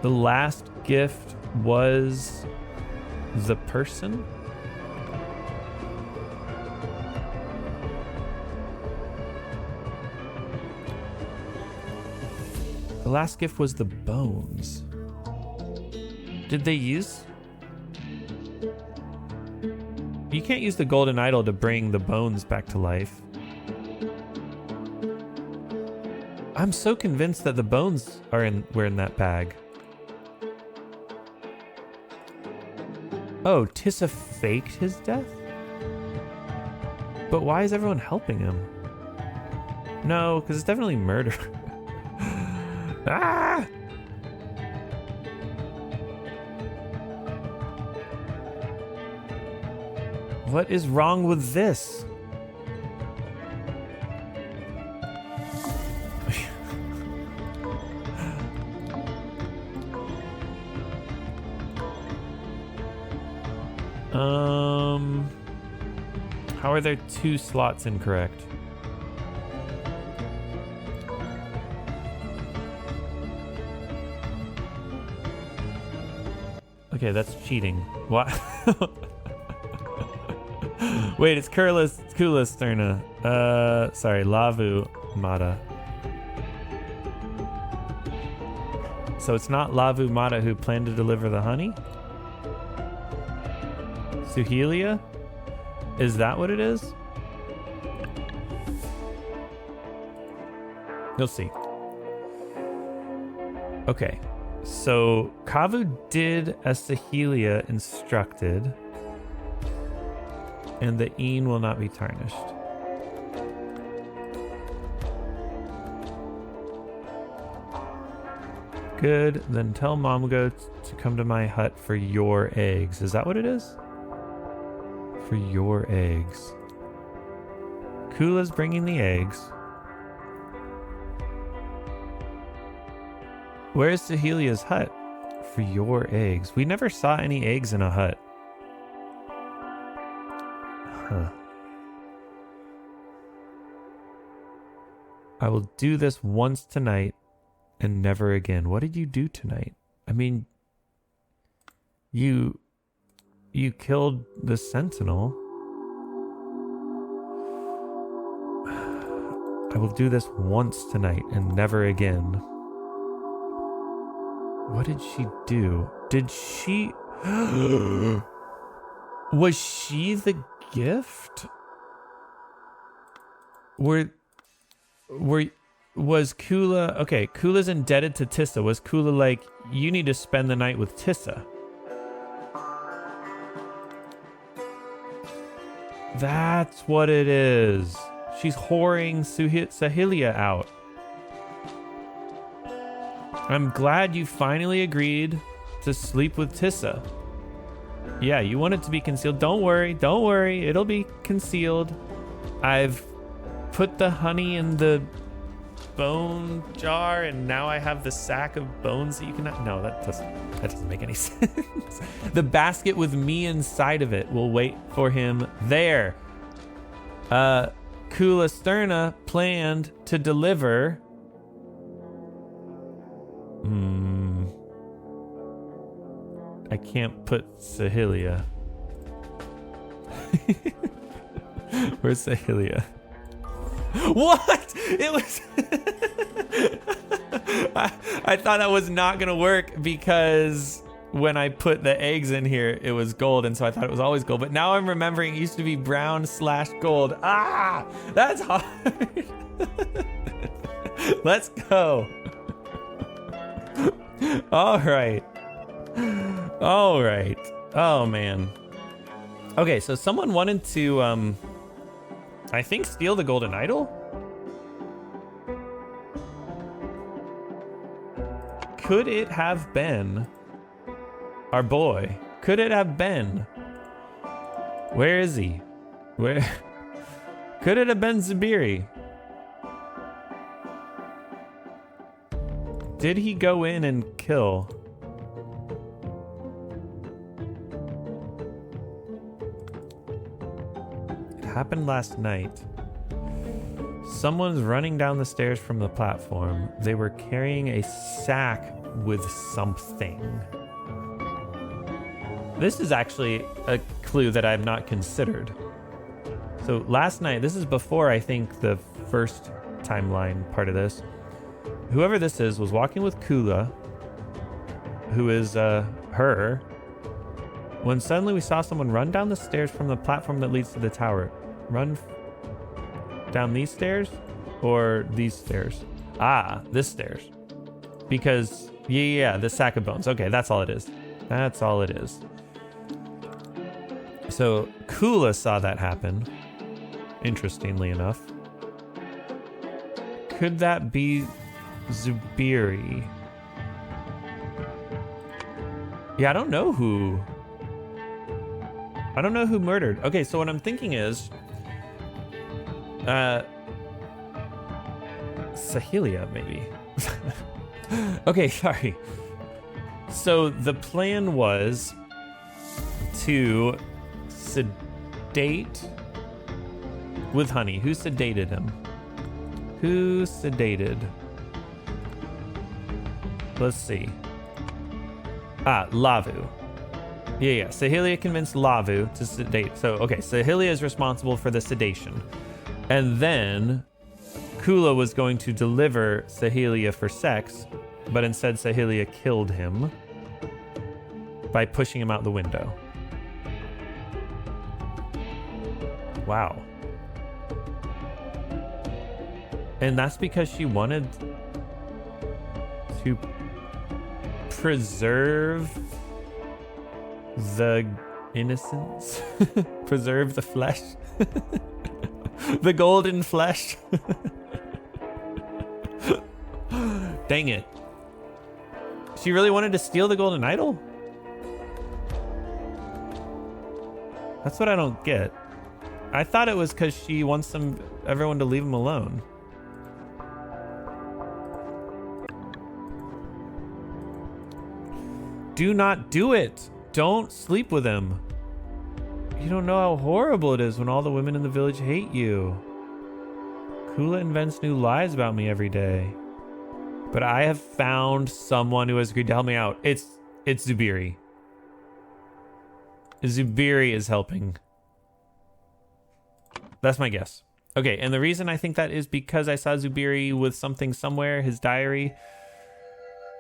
The last gift was the person? The last gift was the bones. Did they use? You can't use the golden idol to bring the bones back to life. I'm so convinced that the bones were in that bag. Oh, Tissa faked his death? But why is everyone helping him? No, because it's definitely murder. Ah! What is wrong with this? How are there 2 slots incorrect? Okay, that's cheating. What? Wait, it's Kula Sterna. Sorry, Lavu Mata. So it's not Lavu Mata who planned to deliver the honey? Suhelia? Is that what it is? You'll see. Okay. So Kavu did as Suhelia instructed, and the Een will not be tarnished. Good. Then tell Mom Goat to come to my hut for your eggs. Is that what it is? For your eggs. Kula's bringing the eggs. Where's Suhelia's hut? For your eggs. We never saw any eggs in a hut. Huh. I will do this once tonight and never again. What did you do tonight? I mean, you killed the sentinel. I will do this once tonight and never again. What did she do? Did she... Was she the gift? Was Kula... Okay, Kula's indebted to Tissa. Was Kula like, you need to spend the night with Tissa? That's what it is. She's whoring Suhelia out. I'm glad you finally agreed to sleep with Tissa. Yeah, you want it to be concealed. Don't worry. It'll be concealed. I've put the honey in the bone jar, and now I have the sack of bones that you can... No, that doesn't make any sense. The basket with me inside of it will wait for him there. Kula Sterna planned to deliver... I can't put Suhelia. Where's Suhelia? What? It was... I thought that was not gonna work because when I put the eggs in here, it was gold, and so I thought it was always gold. But now I'm remembering it used to be brown/gold. Ah, that's hard. Let's go. All right. All right. Oh man. Okay, so someone wanted to, I think, steal the golden idol. Could it have been our boy? Could it have been? Where is he? Where? Could it have been Zubiri? Did he go in and kill? It happened last night. Someone's running down the stairs from the platform. They were carrying a sack with something. This is actually a clue that I've not considered. So last night, this is before I think the first timeline part of this. Whoever this is was walking with Kula, who is her, when suddenly we saw someone run down the stairs from the platform that leads to the tower. Run down these stairs or these stairs? Ah, this stairs. Because, yeah, the sack of bones. Okay, that's all it is. That's all it is. So Kula saw that happen, interestingly enough. Could that be Zubiri? Yeah, I don't know who murdered. Okay, so what I'm thinking is Sahelia, maybe. Okay, sorry. So the plan was to sedate with honey. Who sedated him? Who sedated? Let's see. Ah, Lavu. Yeah. Sahelia convinced Lavu to sedate. So, okay, Sahelia is responsible for the sedation. And then Kula was going to deliver Sahelia for sex, but instead Sahelia killed him by pushing him out the window. Wow. And that's because she wanted to preserve the innocence, preserve the flesh, the golden flesh. Dang it. She really wanted to steal the golden idol? That's what I don't get. I thought it was because she wants everyone to leave him alone. Do not do it. Don't sleep with him. You don't know how horrible it is when all the women in the village hate you. Kula invents new lies about me every day. But I have found someone who has agreed to help me out. It's Zubiri. Zubiri is helping. That's my guess. Okay, and the reason I think that is because I saw Zubiri with something somewhere, his diary.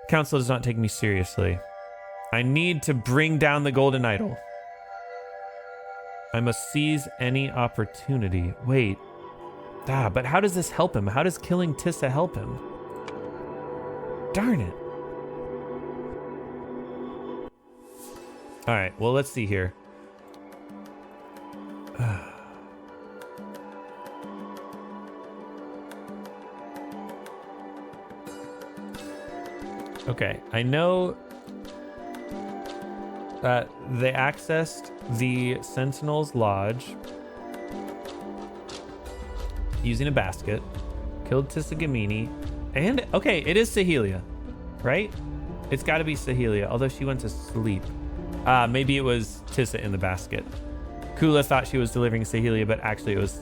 Council does not take me seriously. I need to bring down the golden idol. I must seize any opportunity. Wait. But how does this help him? How does killing Tissa help him? Darn it. All right, well, let's see here. Okay, I know that they accessed the Sentinel's Lodge using a basket, killed Tissa Gamini, and, okay, it is Sahelia, right? It's got to be Sahelia, although she went to sleep. Maybe it was Tissa in the basket. Kula thought she was delivering Sahelia, but actually it was...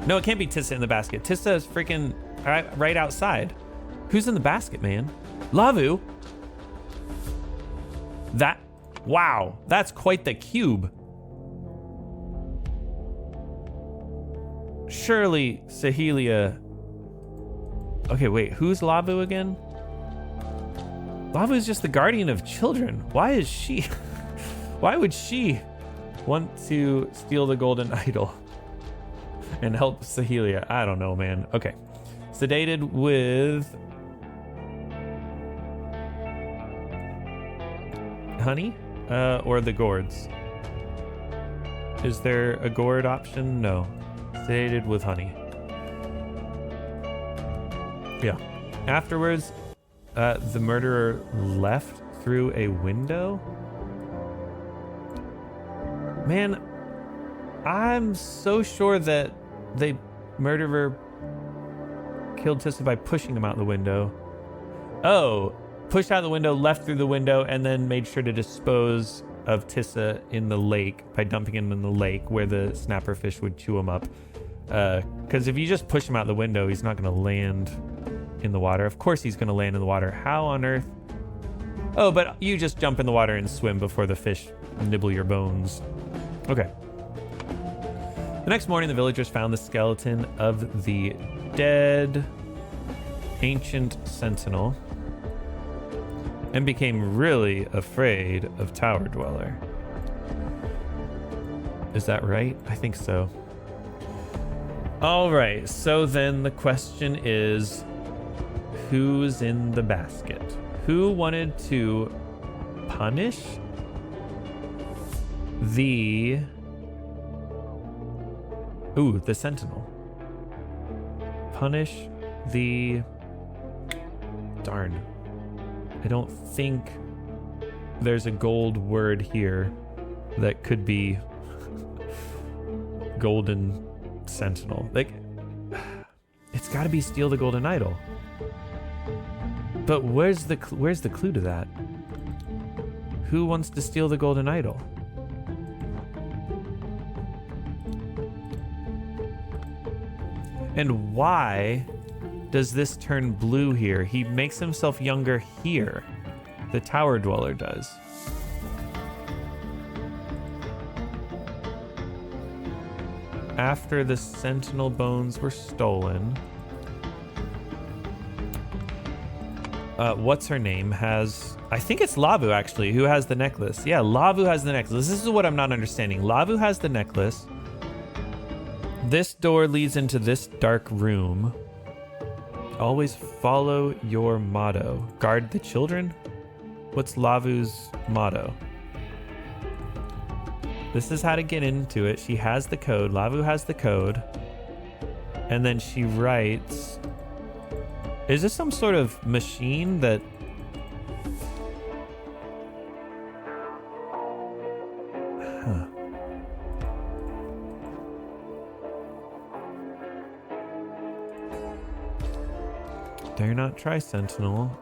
No, it can't be Tissa in the basket. Tissa is freaking right outside. Who's in the basket, man? Lavu? Wow, that's quite the cube. Surely Sahelia... Okay, wait, who's Lavu again? Lavu is just the guardian of children. Why is she... Why would she want to steal the golden idol and help Sahelia? I don't know, man. Okay. Sedated with... honey? Or the gourds? Is there a gourd option? No. Sedated with honey. Yeah. Afterwards, the murderer left through a window? Man, I'm so sure that the murderer killed Tissa by pushing him out the window. Oh, pushed out the window, left through the window, and then made sure to dispose of Tissa in the lake by dumping him in the lake where the snapper fish would chew him up. Because if you just push him out the window, he's not going to land in the water. Of course he's going to land in the water. How on earth? Oh, but you just jump in the water and swim before the fish nibble your bones. Okay. The next morning, the villagers found the skeleton of the dead ancient sentinel and became really afraid of Tower Dweller. Is that right? I think so. All right, so then the question is, who's in the basket? Who wanted to punish the sentinel? Punish the... Darn. I don't think there's a gold word here that could be golden sentinel. Like, it's got to be steal the golden idol. But where's the clue to that? Who wants to steal the golden idol? And why does this turn blue here? He makes himself younger here. The Tower Dweller does. After the sentinel bones were stolen, what's her name has... I think it's Lavu, actually, who has the necklace. Yeah, Lavu has the necklace. This is what I'm not understanding. Lavu has the necklace. This door leads into this dark room. Always follow your motto. Guard the children? What's Lavu's motto? This is how to get into it. She has the code. Lavu has the code. And then she writes... Is this some sort of machine that... Huh. Dare not try Sentinel.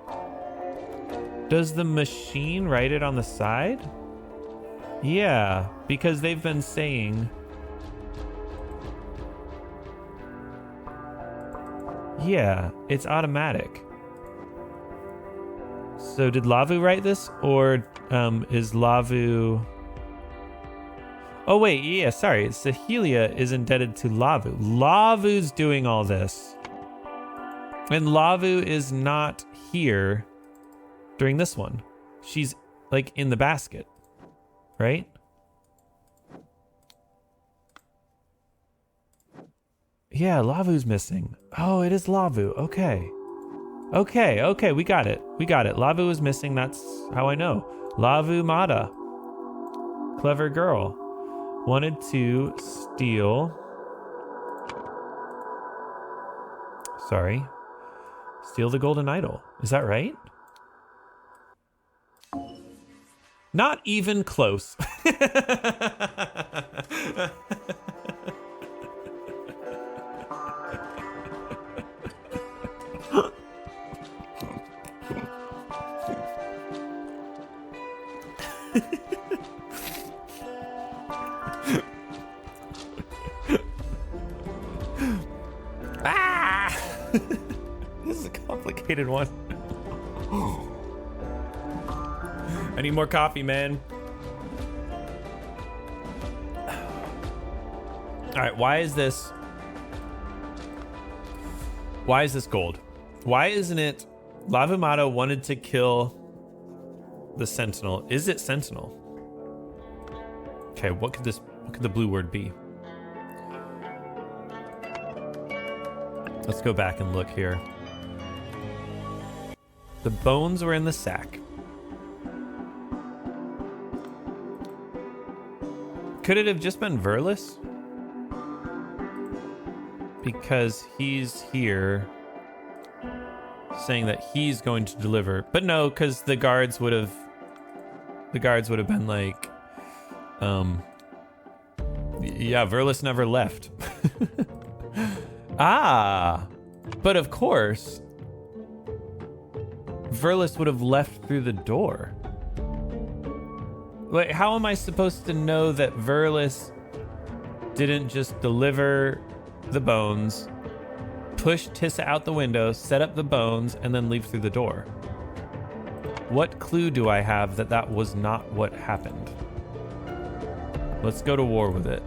Does the machine write it on the side? Yeah, because they've been saying... Yeah, it's automatic. So did Lavu write this, or is Lavu... Oh wait, yeah, sorry. Sahelia is indebted to Lavu. Lavu's doing all this. And Lavu is not here during this one. She's like in the basket, right? Yeah, Lavu's missing. Oh, it is Lavu. Okay. Okay, we got it. Lavu is missing. That's how I know. Lavu Mata. Clever girl. Wanted to steal... Sorry. Steal the golden idol. Is that right? Not even close. This is a complicated one. I need more coffee, man. All right, why is this gold? Why isn't it Lavumato wanted to kill the Sentinel. Is it Sentinel? Okay, what could the blue word be? Let's go back and look here. The bones were in the sack. Could it have just been Verlis? Because he's here saying that he's going to deliver. But no, because the guards would have been like, yeah, Verlis never left. Ah, but of course, Verlis would have left through the door. Wait, how am I supposed to know that Verlis didn't just deliver the bones, push Tissa out the window, set up the bones, and then leave through the door? What clue do I have that that was not what happened? Let's go to war with it.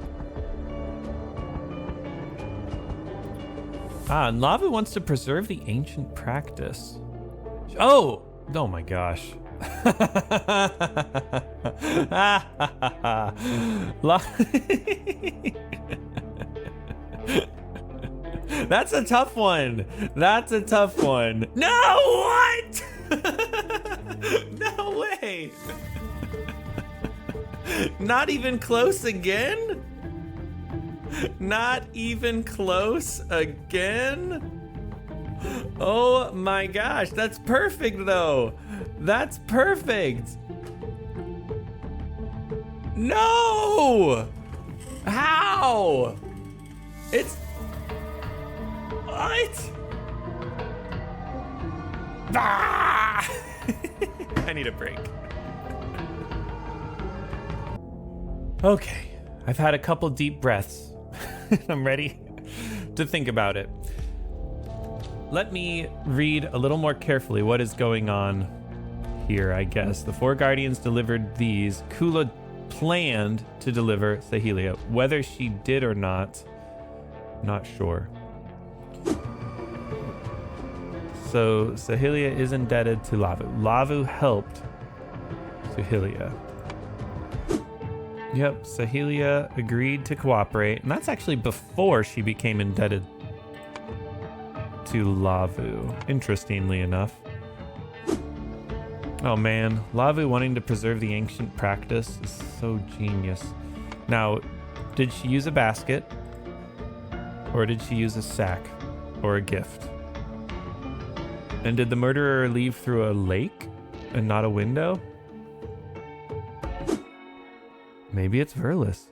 And Lavu wants to preserve the ancient practice. Oh my gosh. That's a tough one. That's a tough one. No, what? No way. Not even close again? Not even close again? Oh my gosh, that's perfect though. That's perfect. No! How? It's... What? Ah! I need a break. Okay, I've had a couple deep breaths. I'm ready to think about it. Let me read a little more carefully what is going on here, I guess. The four guardians delivered these. Kula planned to deliver Sahelia. Whether she did or not, not sure. So Sahelia is indebted to Lavu. Lavu helped Sahelia. Yep, Sahelia agreed to cooperate, and that's actually before she became indebted to Lavu, interestingly enough. Oh man, Lavu wanting to preserve the ancient practice is so genius. Now, did she use a basket? Or did she use a sack? Or a gift? And did the murderer leave through a lake and not a window? Maybe it's Verlis.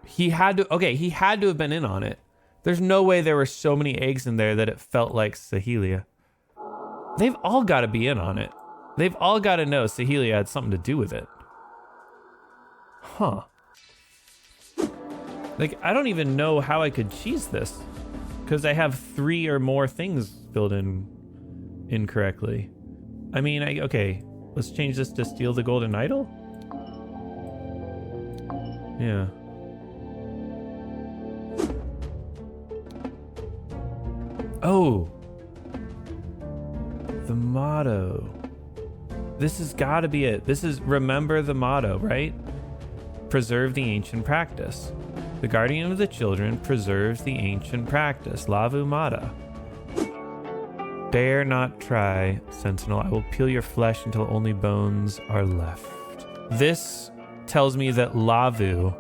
He had to have been in on it. There's no way there were so many eggs in there that it felt like Sahelia. They've all got to be in on it. They've all got to know Sahelia had something to do with it. Huh. Like, I don't even know how I could cheese this, because I have 3 or more things filled in incorrectly. I mean, okay, let's change this to steal the golden idol. Yeah. Oh. The motto. This has got to be it. This is remember the motto, right? Preserve the ancient practice. The guardian of the children preserves the ancient practice. Lavu Mata. Dare not try, Sentinel. I will peel your flesh until only bones are left. This tells me that Lavu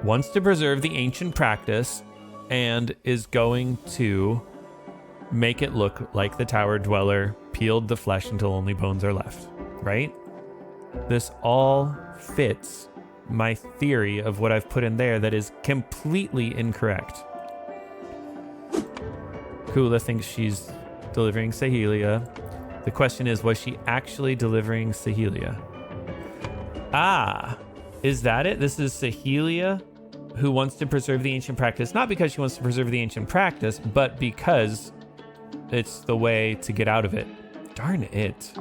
wants to preserve the ancient practice and is going to make it look like the tower dweller peeled the flesh until only bones are left, right? This all fits my theory of what I've put in there that is completely incorrect. Kula thinks she's delivering Sahelia. The question is, was she actually delivering Sahelia? Ah, is that it? This is Sahelia who wants to preserve the ancient practice, not because she wants to preserve the ancient practice, but because it's the way to get out of it. Darn it.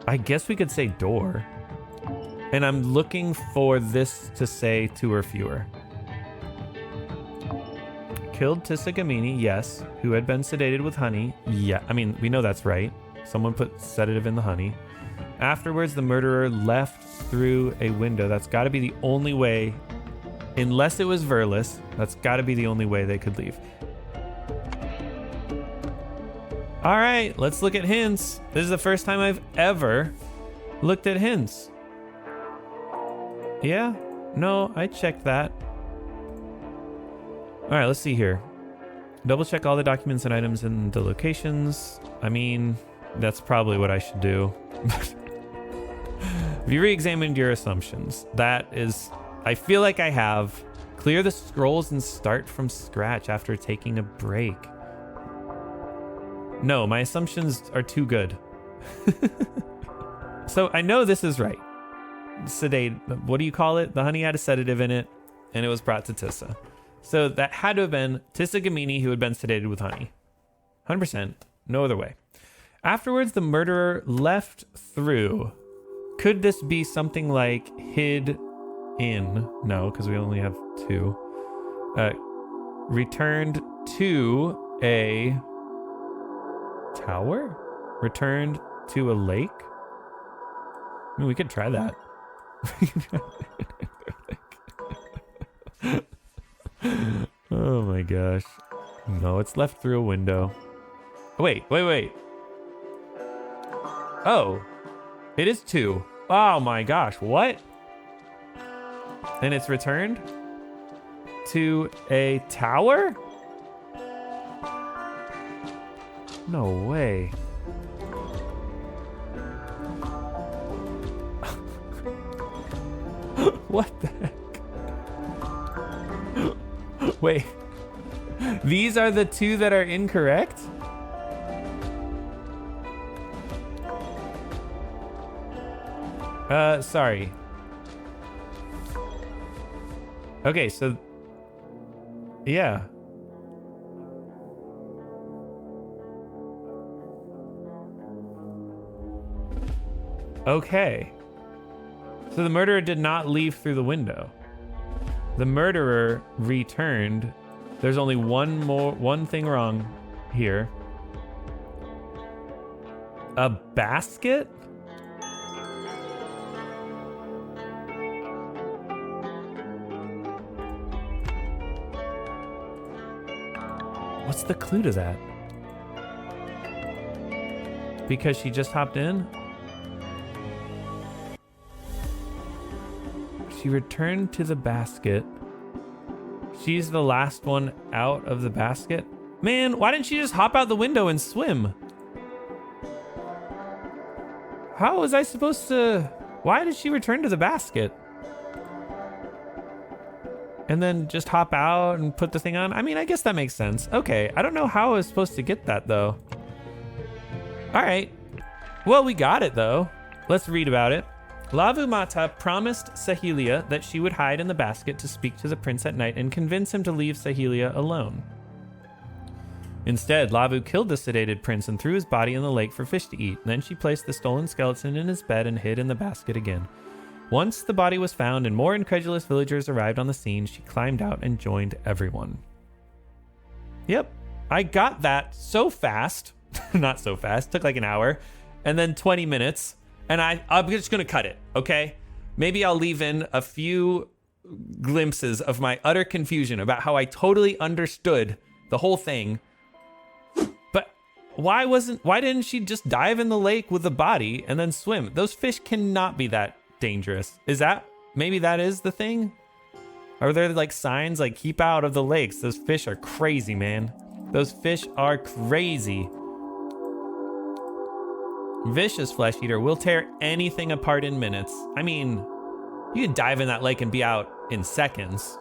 I guess we could say door. And I'm looking for this to say 2 or fewer. killed Tissa Gamini, yes, who had been sedated with honey. Yeah, I mean, we know that's right. Someone put sedative in the honey. Afterwards, the murderer left through a window. That's got to be the only way, unless it was Verlis, that's got to be the only way they could leave. All right, let's look at hints. This is the first time I've ever looked at hints. Yeah, no, I checked that. All right, let's see here. Double check all the documents and items in the locations. I mean, that's probably what I should do. Have you re-examined your assumptions? That is, I feel like I have. Clear the scrolls and start from scratch after taking a break. No, my assumptions are too good. So I know this is right. Sedate, what do you call it? The honey had a sedative in it, and it was brought to Tissa. So that had to have been Tissa Gamini who had been sedated with honey. 100%. No other way. Afterwards, the murderer left through. Could this be something like hid in? No, because we only have 2. Returned to a tower? Returned to a lake? I mean, we could try that. Oh my gosh. No, it's left through a window. Wait. Oh, it is 2. Oh my gosh, what? And it's returned to a tower? No way. What the heck? Wait. These are the 2 that are incorrect? Sorry. Okay, so... yeah. Okay. So the murderer did not leave through the window. The murderer returned. There's only one thing wrong here. A basket? What's the clue to that? Because she just hopped in? She returned to the basket. She's the last one out of the basket. Man, why didn't she just hop out the window and swim? How was I supposed to... Why did she return to the basket? And then just hop out and put the thing on? I mean, I guess that makes sense. Okay, I don't know how I was supposed to get that, though. All right. Well, we got it, though. Let's read about it. Lavu Mata promised Sahelia that she would hide in the basket to speak to the prince at night and convince him to leave Sahelia alone. Instead, Lavu killed the sedated prince and threw his body in the lake for fish to eat. Then she placed the stolen skeleton in his bed and hid in the basket again. Once the body was found and more incredulous villagers arrived on the scene, she climbed out and joined everyone. Yep, I got that so fast. Not so fast, took like an hour, and then 20 minutes. And I'm just going to cut it, okay? Maybe I'll leave in a few glimpses of my utter confusion about how I totally understood the whole thing. But why didn't she just dive in the lake with the body and then swim? Those fish cannot be that dangerous. Maybe that is the thing? Are there like signs like keep out of the lakes? Those fish are crazy, man. Those fish are crazy. Vicious flesh eater will tear anything apart in minutes. I mean, you can dive in that lake and be out in seconds.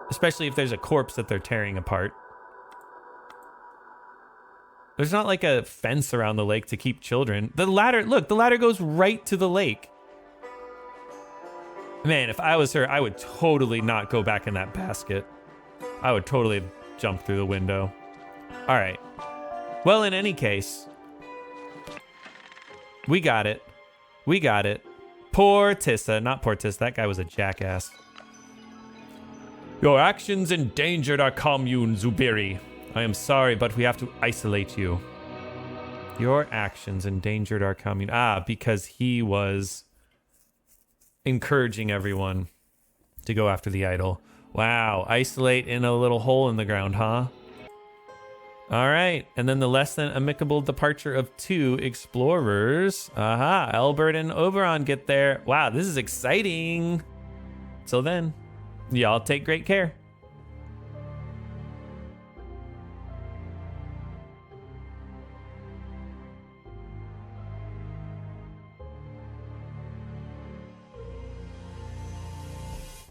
Especially if there's a corpse that they're tearing apart. There's not like a fence around the lake to keep children. The ladder goes right to the lake. Man, if I was her, I would totally not go back in that basket. I would totally jump through the window. All right. Well, in any case, we got it. Poor Tissa. Not poor Tissa. That guy was a jackass. Your actions endangered our commune, Zubiri. I am sorry, but we have to isolate you. Your actions endangered our commune. Ah, because he was encouraging everyone to go after the idol. Wow, isolate in a little hole in the ground, huh? All right, and then the less than amicable departure of 2 explorers. Aha, Elbert and Oberon get there. Wow, this is exciting. Till then, y'all take great care.